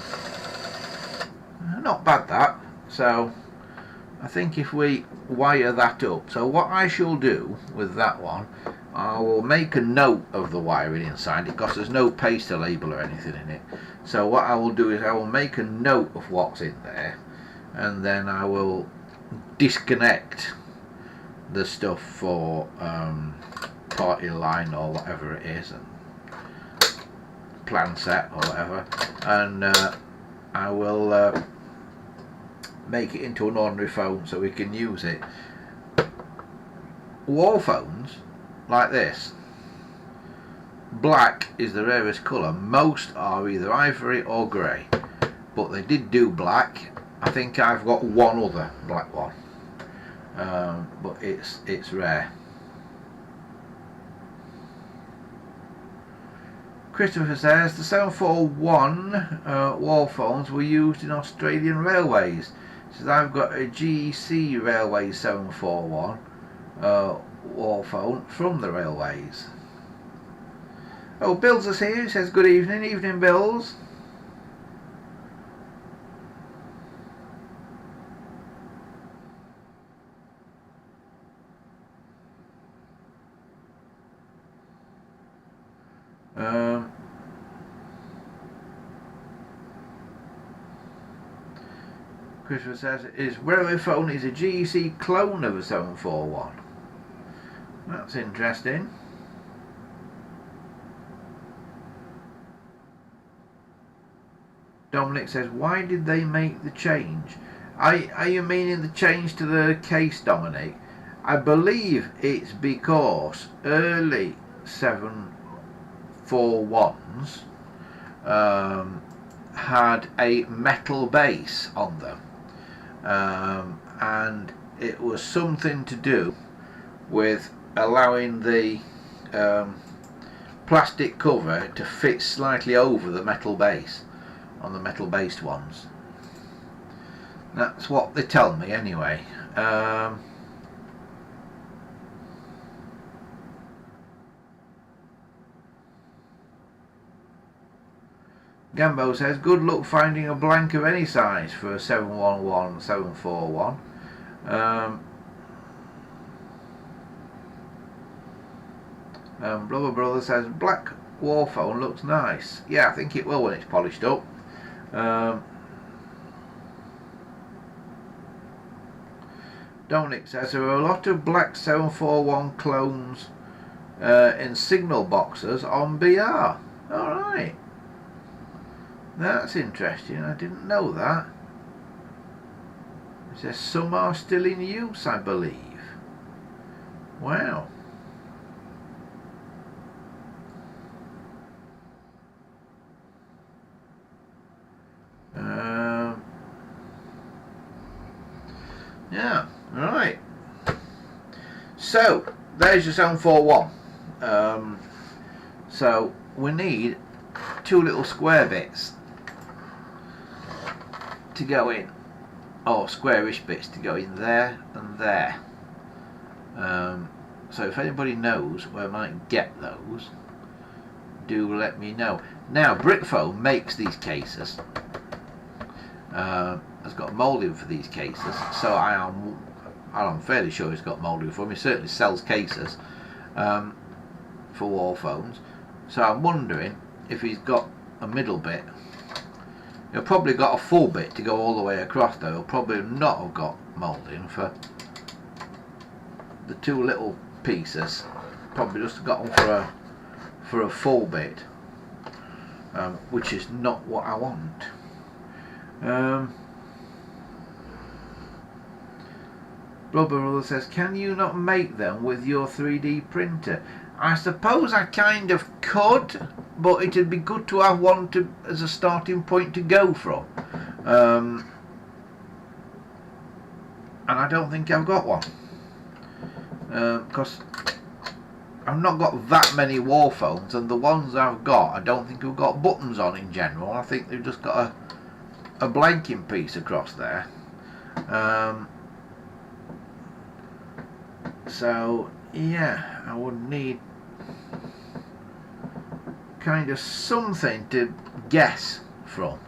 bad, that. So I think if we wire that up, so what I shall do with that one, I will make a note of the wiring inside it, because there's no paster label or anything in it. So what I will do is I will make a note of what's in there, and then I will disconnect the stuff for party line or whatever it is, and plan set or whatever, and I will make it into an ordinary phone so we can use it. Wall phones like this, black is the rarest colour. Most are either ivory or grey, but they did do black. I think I've got one other black one, but it's rare. Christopher says the 741 wall phones were used in Australian railways. Says I've got a GEC Railway 741 wall phone from the railways. Oh, Bills is here. He says good evening. Evening, Bills. Christopher says his railway phone is a GEC clone of a 741. That's interesting. Dominic says, why did they make the change? Are you meaning the change to the case, Dominic? I believe it's because early 741s had a metal base on them, and it was something to do with allowing the plastic cover to fit slightly over the metal base on the metal based ones. That's what they tell me anyway. Gambo says good luck finding a blank of any size for a 711 741. Blubber Brother says black wall phone looks nice. Yeah, I think it will when it's polished up. Dominic says there are a lot of black 741 clones in signal boxes on BR. Alright. That's interesting. I didn't know that. It says some are still in use, I believe. Wow. Yeah, right. So, there's your 741. So, we need two little square bits to go in, or squarish bits to go in there and there. So if anybody knows where I might get those, do let me know. Now, Brickfoam makes these cases. Has got moulding for these cases, so I'm fairly sure he's got moulding for them. He certainly sells cases for wall phones. So I'm wondering if he's got a middle bit. He'll probably got a full bit to go all the way across, though. He'll probably not have got moulding for the two little pieces. Probably just got them for a full bit, which is not what I want. Blubber says, can you not make them with your 3D printer? I suppose I kind of could, but it'd be good to have one as a starting point to go from. And I don't think I've got one. Because I've not got that many wall phones, and the ones I've got, I don't think have got buttons on in general. I think they've just got a blanking piece across there. So yeah, I would need kind of something to guess from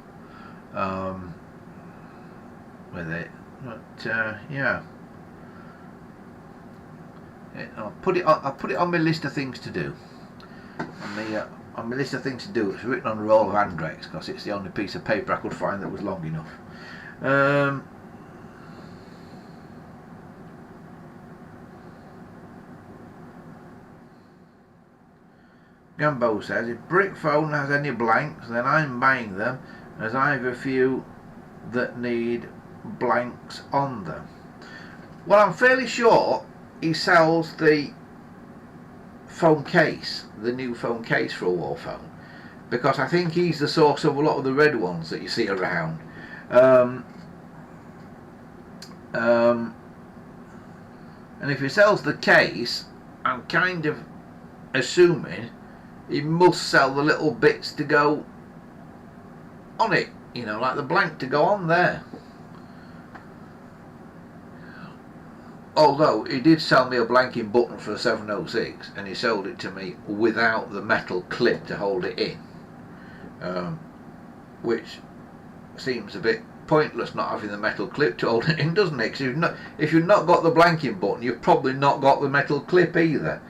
with it, but yeah, I'll put it on my list of things to do. On my list of things to do, it's written on a roll of Andrex because it's the only piece of paper I could find that was long enough. Gumbo says, if Brickphone has any blanks, then I'm buying them, as I have a few that need blanks on them. Well, I'm fairly sure he sells the phone case, the new phone case for a wall phone, because I think he's the source of a lot of the red ones that you see around. And if he sells the case, I'm kind of assuming he must sell the little bits to go on it, you know, like the blank to go on there. Although he did sell me a blanking button for a 706, and he sold it to me without the metal clip to hold it in, which seems a bit pointless not having the metal clip to hold it in, doesn't it? Because if you've not got the blanking button, you've probably not got the metal clip either.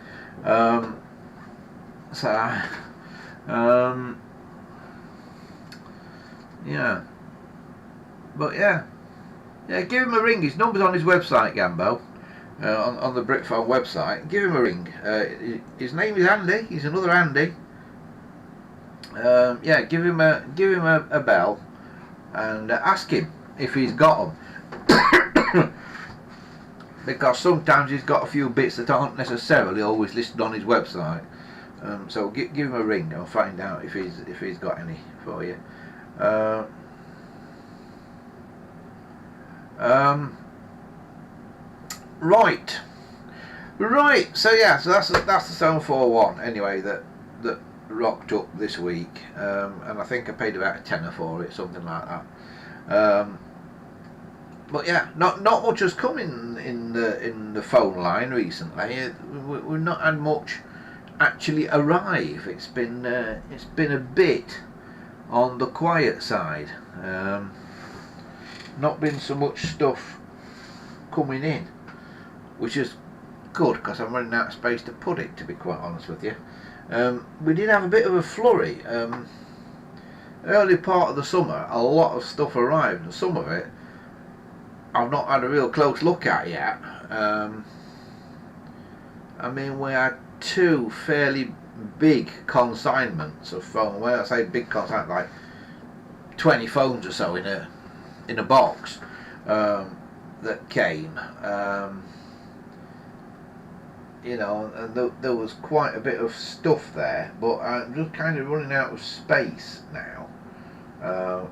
Yeah, but yeah, give him a ring. His number's on his website, Gambo, on the Brickphone website. Give him a ring. His name is Andy. He's another Andy. Yeah, give him a bell and ask him if he's got them. Because sometimes he's got a few bits that aren't necessarily always listed on his website. So give him a ring and find out if he's got any for you. Right. So yeah, so that's the 741 anyway that rocked up this week, and I think I paid about a tenner for it, something like that. But yeah, not much has come in the phone line recently. We've not had much actually arrive. It's been a bit on the quiet side. Not been so much stuff coming in, which is good because I'm running out of space to put it, to be quite honest with you. We did have a bit of a flurry. Early part of the summer, a lot of stuff arrived, and some of it I've not had a real close look at yet. I mean, we had two fairly big consignments of phone. When I say big consignment, like 20 phones or so in a box that came. You know, and there was quite a bit of stuff there, but I'm just kind of running out of space now.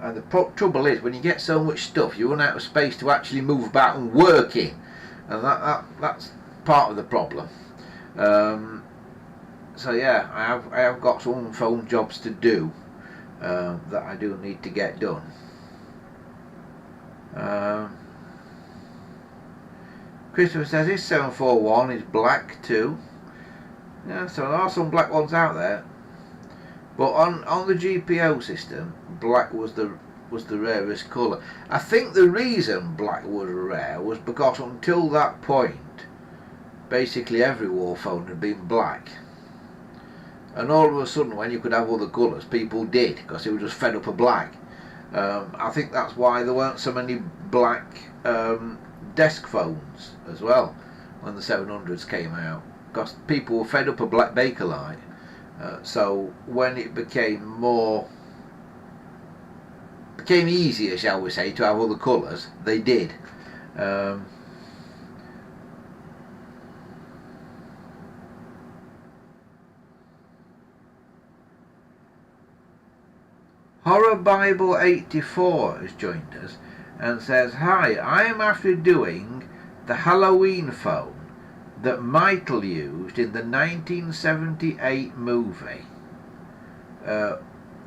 And the trouble is, when you get so much stuff, you run out of space to actually move about and work in, and that's part of the problem. So yeah, I have got some phone jobs to do that I do need to get done. Christopher says his 741 is black too. Yeah, so there are some black ones out there. But on the GPO system, black was the rarest colour. I think the reason black was rare was because until that point, basically every wall phone had been black. And all of a sudden, when you could have other colours, people did, because they were just fed up of black. I think that's why there weren't so many black desk phones as well when the 700s came out, because people were fed up of black Bakelite. So when it became easier, shall we say, to have other colours, they did. Horror Bible 84 has joined us and says, "Hi, I am after doing the Halloween phone that Michael used in the 1978 movie.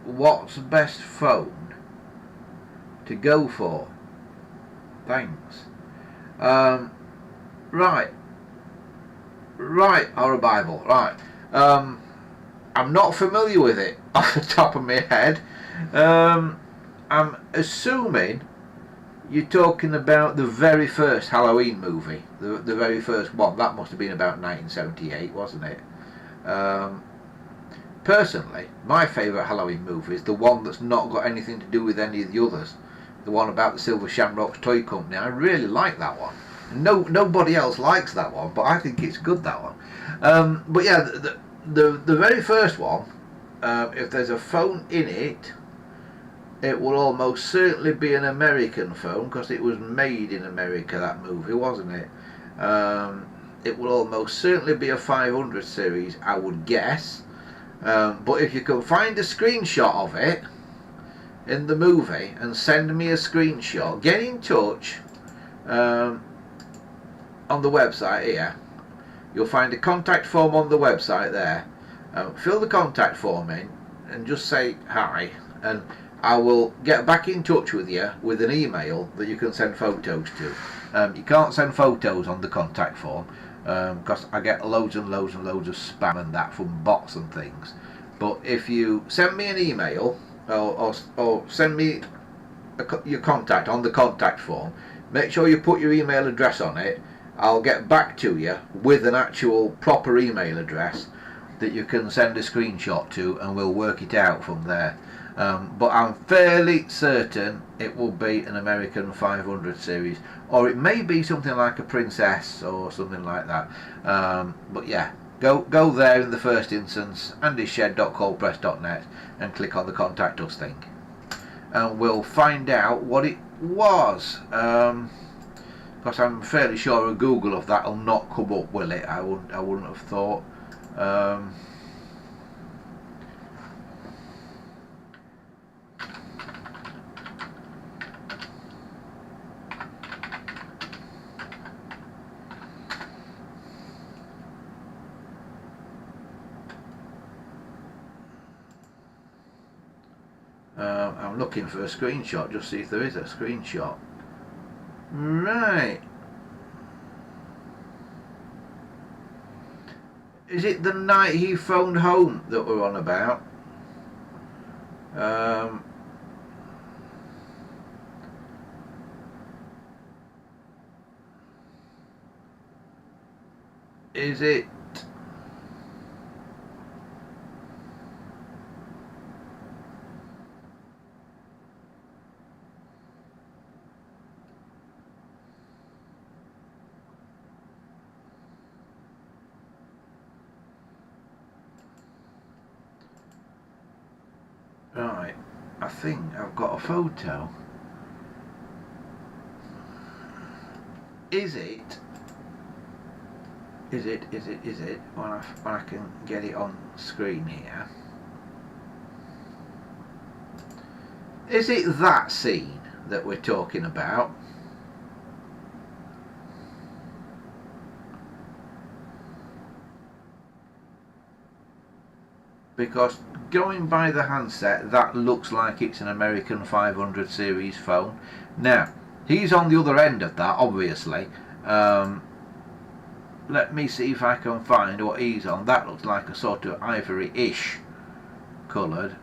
What's the best phone to go for? Thanks." Right, Horror Bible, right. I'm not familiar with it off the top of my head. I'm assuming you're talking about the very first Halloween movie, the very first one. That must have been about 1978, wasn't it? Personally, my favourite Halloween movie is the one that's not got anything to do with any of the others. The one about the Silver Shamrocks Toy Company. I really like that one. Nobody else likes that one, but I think it's good, that one. But yeah, the very first one, if there's a phone in it, it will almost certainly be an American phone because it was made in America, that movie, wasn't it? It will almost certainly be a 500 series, I would guess. But if you can find a screenshot of it in the movie and send me a screenshot, get in touch on the website here. You'll find a contact form on the website there. Fill the contact form in and just say hi, and I will get back in touch with you with an email that you can send photos to. You can't send photos on the contact form because I get loads and loads and loads of spam and that from bots and things. But if you send me an email or send me your contact on the contact form, make sure you put your email address on it. I'll get back to you with an actual proper email address that you can send a screenshot to, and we'll work it out from there. But I'm fairly certain it will be an American 500 series, or it may be something like a Princess or something like that. But yeah, go there in the first instance, andyshed.coldpress.net, and click on the contact us thing, and we'll find out what it was. Because I'm fairly sure a Google of that will not come up, will it? I wouldn't have thought. I'm looking for a screenshot, just see if there is a screenshot. Right. Is it the night he phoned home that we're on about? Is it? Right, I think I've got a photo. Is it? When I can get it on screen here. Is it that scene that we're talking about? Because going by the handset, that looks like it's an American 500 series phone. Now, he's on the other end of that, obviously. Let me see if I can find what he's on. That looks like a sort of ivory-ish coloured.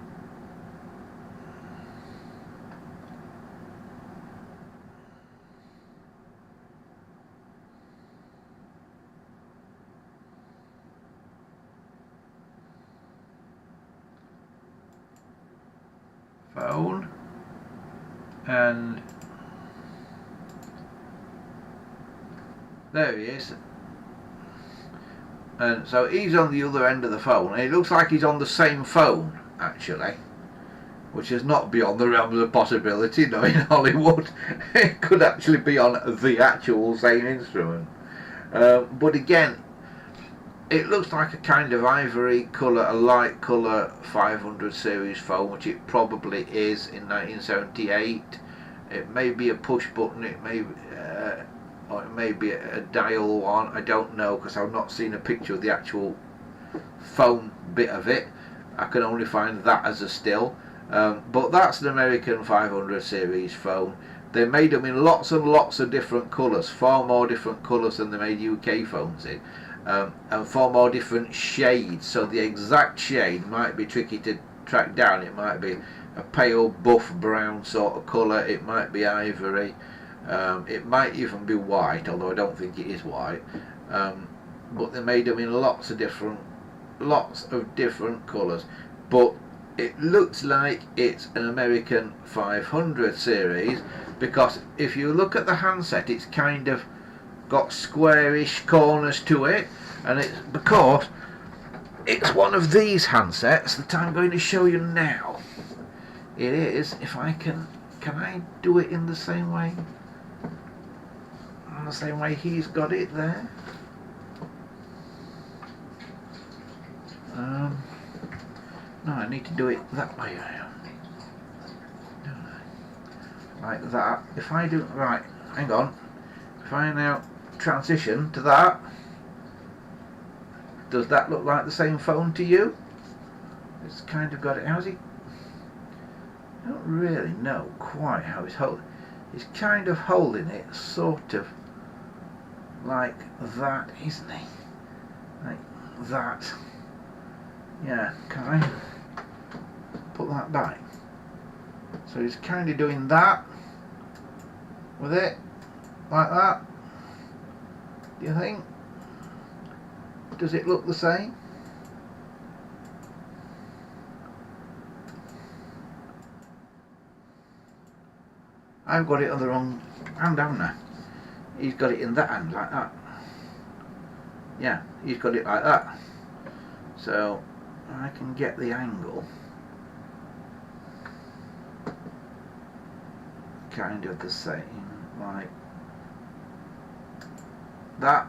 Phone, and there he is. And so he's on the other end of the phone, and it looks like he's on the same phone actually, which is not beyond the realms of possibility. No, in Hollywood it could actually be on the actual same instrument. But again, it looks like a kind of ivory colour, a light colour 500 series phone, which it probably is in 1978. It may be a push button, it may or it may be a dial one, I don't know, because I've not seen a picture of the actual phone bit of it. I can only find that as a still. But that's an American 500 series phone. They made them in lots and lots of different colours, far more different colours than they made UK phones in. And far more different shades, so the exact shade might be tricky to track down. It might be a pale buff brown sort of colour, it might be ivory, it might even be white, although I don't think it is white. But they made them in lots of different colours. But it looks like it's an American 500 series, because if you look at the handset, it's kind of got squarish corners to it, and it's because it's one of these handsets that I'm going to show you now. it is if I can I do it in the same way? In the same way he's got it there? No, I need to do it that way. Like that. If I do, right, hang on. If I now transition to that, does that look like the same phone to you? It's kind of got it. How's he? I don't really know quite how he's holding. He's kind of holding it sort of like that, isn't he? Like that. Yeah, can I put that back? So he's kind of doing that with it, like that. Do you think? Does it look the same? I've got it on the wrong hand, haven't I? He's got it in that hand, like that. Yeah, he's got it like that. So I can get the angle kind of the same, like that.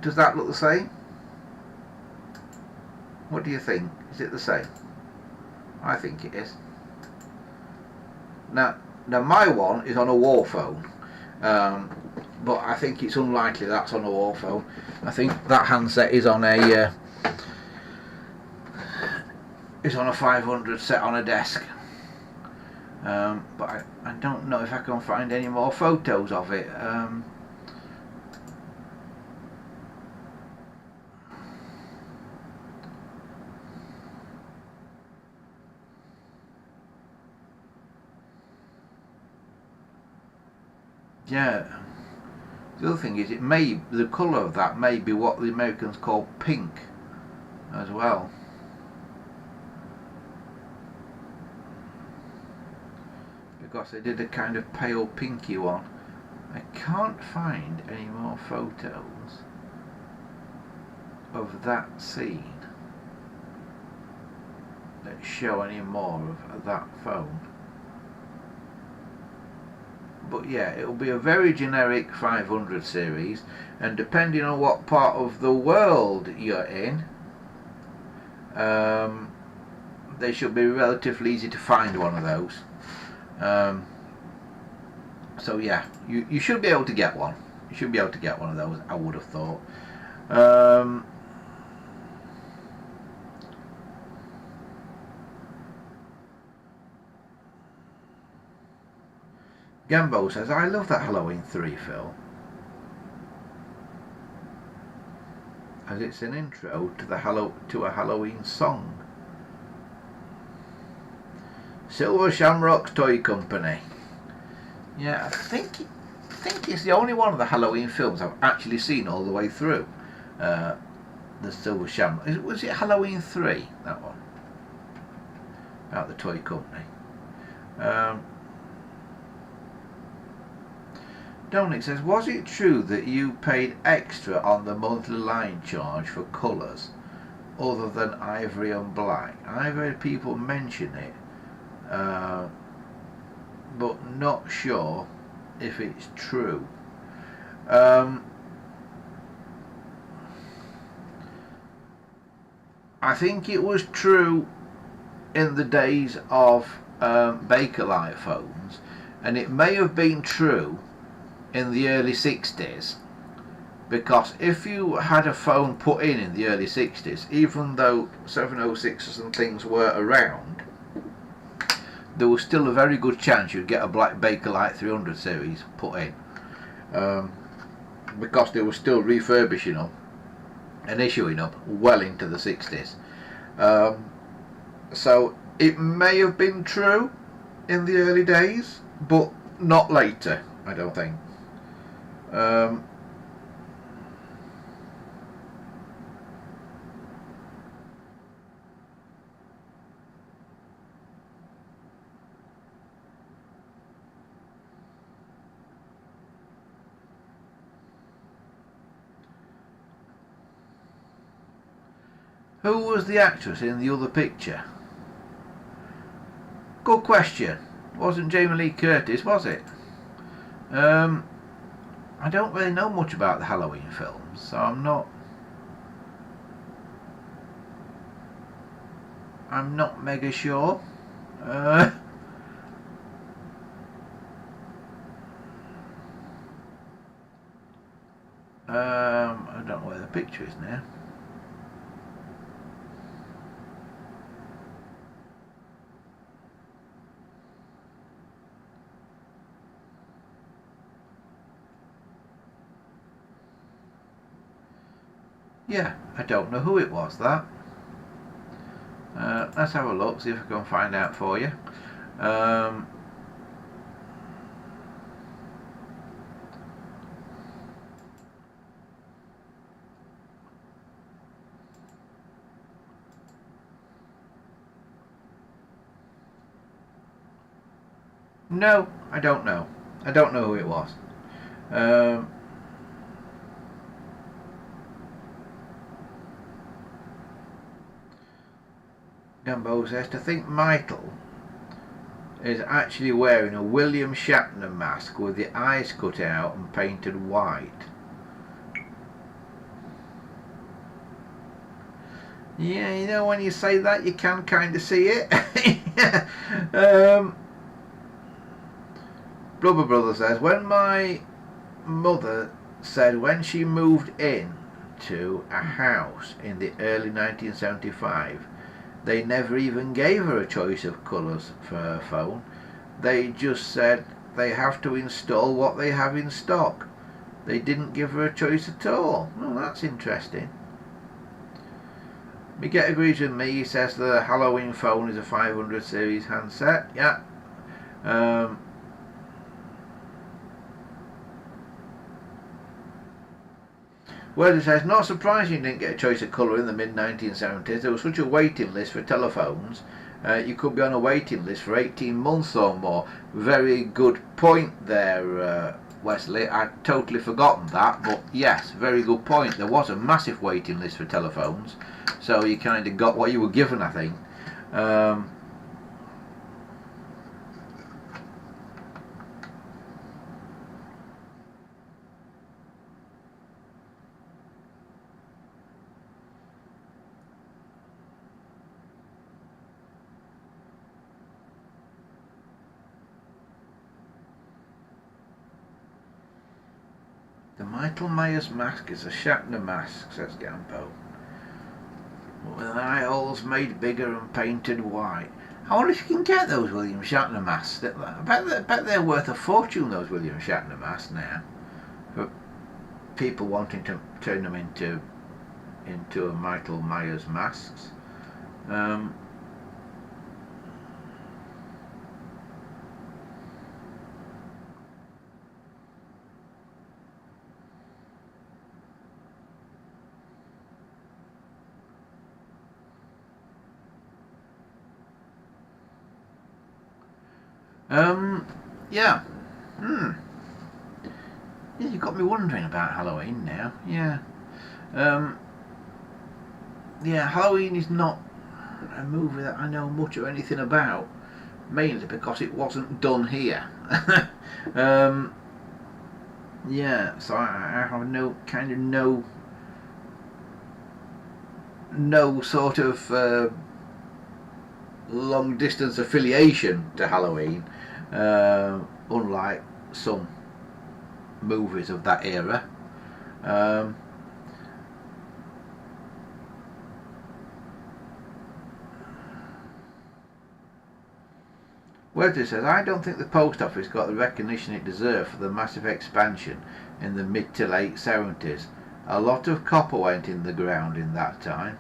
Does that look the same? What do you think? Is it the same? I think it is. Now my one is on a war phone, but I think it's unlikely that's on a war phone. I think that handset is on a 500 set on a desk. But I don't know if I can find any more photos of it. Yeah. The other thing is, the colour of that may be what the Americans call pink as well. Because they did a kind of pale pinky one. I can't find any more photos of that scene that show any more of that phone. But yeah, it'll be a very generic 500 series, and depending on what part of the world you're in, they should be relatively easy to find one of those. So yeah, you should be able to get one. You should be able to get one of those, I would have thought. Gambo says, I love that Halloween 3 film, as it's an intro to a Halloween song. Silver Shamrock's Toy Company. Yeah, I think it's the only one of the Halloween films I've actually seen all the way through. The Silver Shamrock. Was it Halloween 3, that one? About the toy company. Dominic says, was it true that you paid extra on the monthly line charge for colours other than ivory and black? I've heard people mention it, but not sure if it's true. I think it was true in the days of Bakelite phones, and it may have been true in the early 60s, because if you had a phone put in the early 60s, even though 706s and things were around, there was still a very good chance you'd get a black Bakelite 300 series put in, because they were still refurbishing them and issuing them well into the 60s. So it may have been true in the early days, but not later, I don't think. Who was the actress in the other picture? Good question. Wasn't Jamie Lee Curtis, was it? I don't really know much about the Halloween films, so I'm not mega sure. I don't know where the picture is now. Yeah, I don't know who it was, that. Let's have a look, see if I can find out for you. No, I don't know. I don't know who it was. Gumbo says, to think Michael is actually wearing a William Shatner mask with the eyes cut out and painted white. Yeah, you know, when you say that, you can kind of see it. Brother says, when my mother said when she moved in to a house in the early 1975, they never even gave her a choice of colours for her phone. They just said they have to install what they have in stock. They didn't give her a choice at all. Oh, that's interesting. Miguel agrees with me. He says the Halloween phone is a 500 series handset. Yeah. Well, it says, not surprising you didn't get a choice of colour in the mid-1970s. There was such a waiting list for telephones. You could be on a waiting list for 18 months or more. Very good point there, Wesley. I'd totally forgotten that, but yes, very good point. There was a massive waiting list for telephones, so you kind of got what you were given, I think. The Michael Myers mask is a Shatner mask, says Gambo, with eye holes made bigger and painted white. I wonder if you can get those William Shatner masks. I bet they're worth a fortune, those William Shatner masks now, for people wanting to turn them into a Michael Myers masks. Yeah. Yeah, you got me wondering about Halloween now. Yeah. Yeah, Halloween is not a movie that I know much or anything about, mainly because it wasn't done here. Yeah, so I have no sort of long distance affiliation to Halloween, unlike some movies of that era. Wesley says, I don't think the post office got the recognition it deserved for the massive expansion in the mid to late 70s. A lot of copper went in the ground in that time.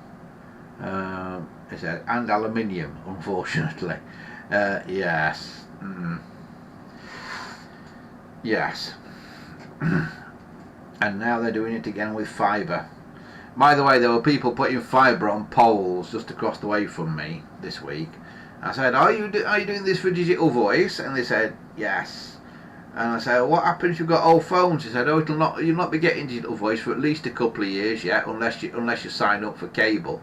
He said, and aluminium, unfortunately. Yes. Yes. And now they're doing it again with fibre. By the way, there were people putting fibre on poles just across the way from me this week. I said, are you doing this for digital voice? And they said, yes. And I said, what happens if you've got old phones? He said, oh, you'll not be getting digital voice for at least a couple of years yet, unless you sign up for cable.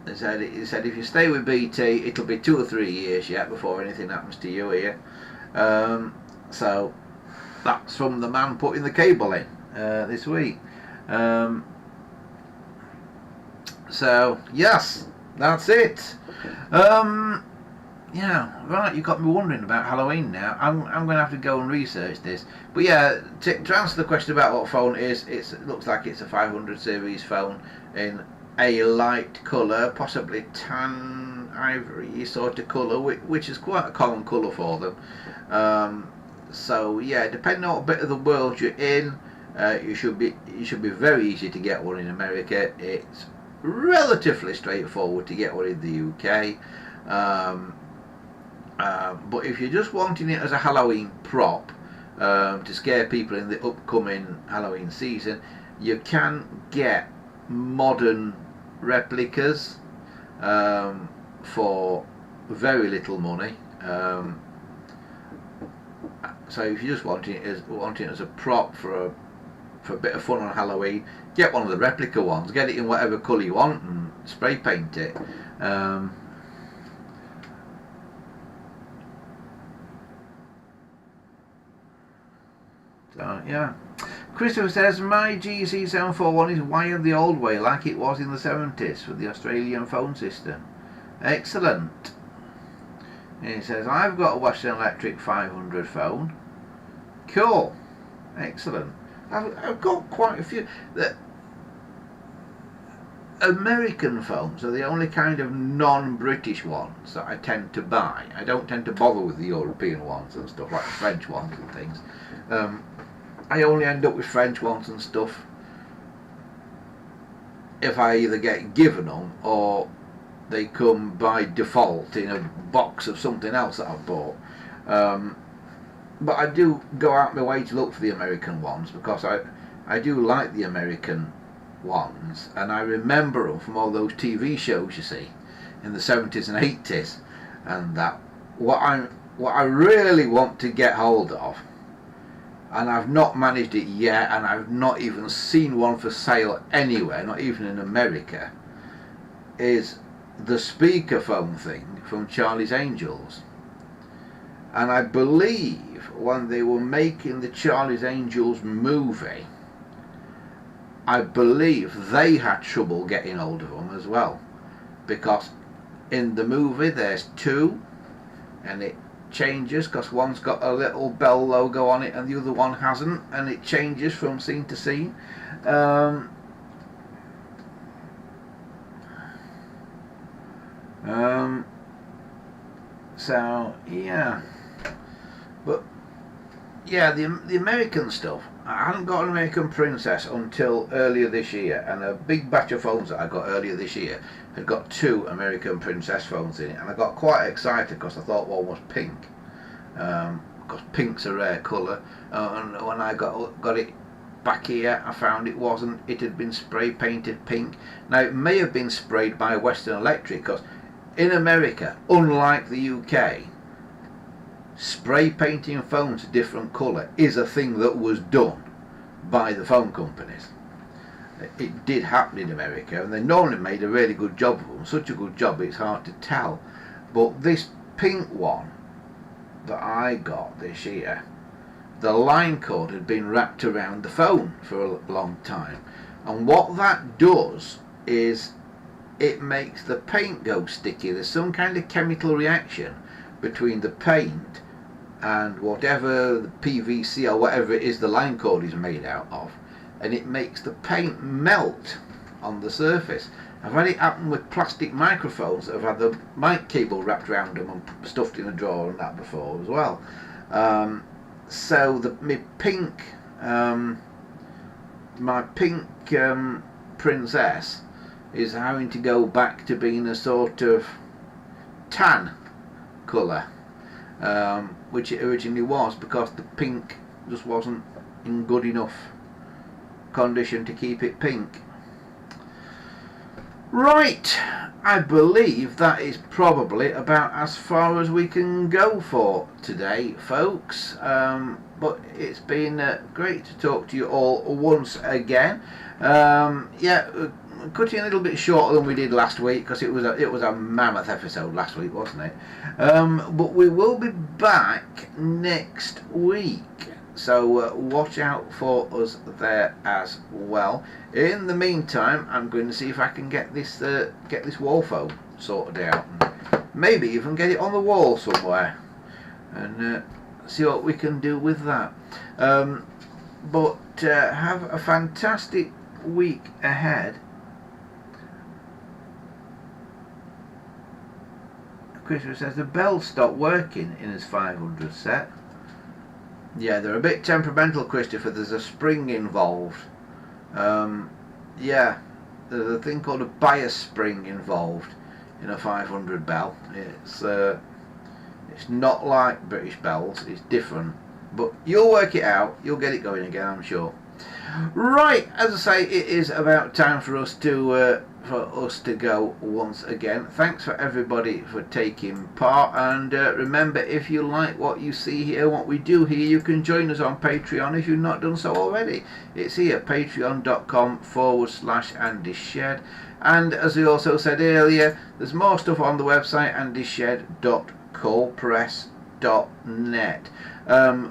he said if you stay with BT, it'll be 2 or 3 years yet before anything happens to you here. So that's from the man putting the cable in this week. So yes, that's it. Yeah, right. You got me wondering about Halloween now. I'm going to have to go and research this. But yeah, to answer the question about what phone it is, it looks like it's a 500 series phone in a light colour, possibly tan ivory sort of colour, which is quite a common colour for them. So yeah, depending on what bit of the world you're in, you should be very easy to get one in America. It's relatively straightforward to get one in the UK. But if you're just wanting it as a Halloween prop to scare people in the upcoming Halloween season, you can get modern replicas for very little money. So if you just want it as a prop for a bit of fun on Halloween, get one of the replica ones, get it in whatever colour you want and spray paint it. So yeah, Christopher says my GC741 is wired the old way, like it was in the 70s with the Australian phone system. Excellent. And he says I've got a Western Electric 500 phone. Cool. Excellent. I've got quite a few. The American phones are the only kind of non-British ones that I tend to buy. I don't tend to bother with the European ones and stuff, like the French ones and things. I only end up with French ones and stuff if I either get given them or they come by default in a box of something else that I've bought. But I do go out my way to look for the American ones because I do like the American ones, and I remember them from all those TV shows you see in the 70s and 80s, and that what I really want to get hold of, and I've not managed it yet, and I've not even seen one for sale anywhere, not even in America, is the speakerphone thing from Charlie's Angels. And I believe when they were making the Charlie's Angels movie, I believe they had trouble getting hold of them as well, because in the movie there's two and it changes because one's got a little Bell logo on it and the other one hasn't, and it changes from scene to scene. So yeah, but yeah, the American stuff, I hadn't got an American Princess until earlier this year, and a big batch of phones that I got earlier this year had got 2 American Princess phones in it, and I got quite excited because I thought one was pink, because pink's a rare colour, and when I got it back here I found it wasn't. It had been spray painted pink. Now it may have been sprayed by Western Electric, because in America, unlike the UK, spray painting phones a different colour is a thing that was done by the phone companies. It did happen in America, and they normally made a really good job of them. Such a good job it's hard to tell. But this pink one that I got this year, the line cord had been wrapped around the phone for a long time, and what that does is it makes the paint go sticky. There's some kind of chemical reaction between the paint and whatever the PVC or whatever it is the line cord is made out of, and it makes the paint melt on the surface. I've had it happen with plastic microphones that have had the mic cable wrapped around them and stuffed in a drawer and that before as well. So my pink Princess is having to go back to being a sort of tan colour, which it originally was, because the pink just wasn't in good enough condition to keep it pink. Right, I believe that is probably about as far as we can go for today, folks. But it's been great to talk to you all once again. Yeah, cutting a little bit shorter than we did last week because it was a mammoth episode last week, wasn't it? But we will be back next week, so watch out for us there as well. In the meantime, I'm going to see if I can get this wall foam sorted out, and maybe even get it on the wall somewhere, and see what we can do with that. But have a fantastic week ahead. Christopher says the bells stopped working in his 500 set. Yeah, they're a bit temperamental, Christopher. There's a spring involved. Yeah, there's a thing called a bias spring involved in a 500 bell. It's not like British bells. It's different. But you'll work it out. You'll get it going again, I'm sure. Right, as I say, it is about time for us to go once again. Thanks for everybody for taking part, and remember, if you like what you see here, what we do here, you can join us on Patreon if you've not done so already. It's here, patreon.com/Andy Shed, and as we also said earlier, there's more stuff on the website, andyshed.colepress.net.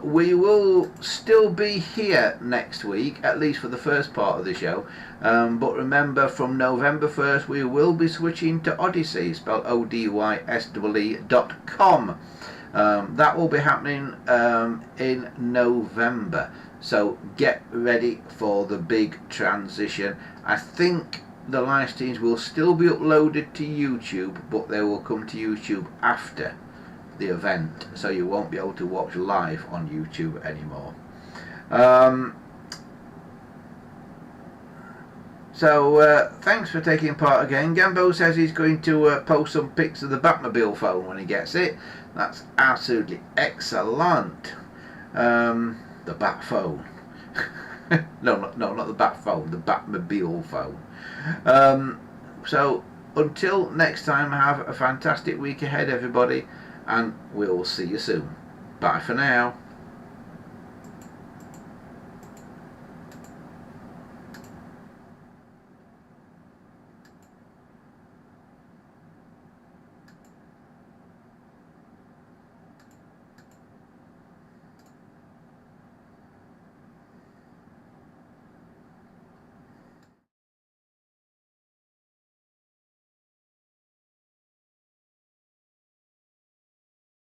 We will still be here next week, at least for the first part of the show, but remember, from November 1st we will be switching to Odyssey, spelled ODYSEE.com. That will be happening in November, so get ready for the big transition. I think the live streams will still be uploaded to YouTube, but they will come to YouTube after the event, so you won't be able to watch live on YouTube anymore. So thanks for taking part again. Gambo says he's going to post some pics of the Batmobile phone when he gets it. That's absolutely excellent. The Bat phone. no, not the Bat phone, the Batmobile phone. So until next time, have a fantastic week ahead, everybody, and we'll see you soon. Bye for now.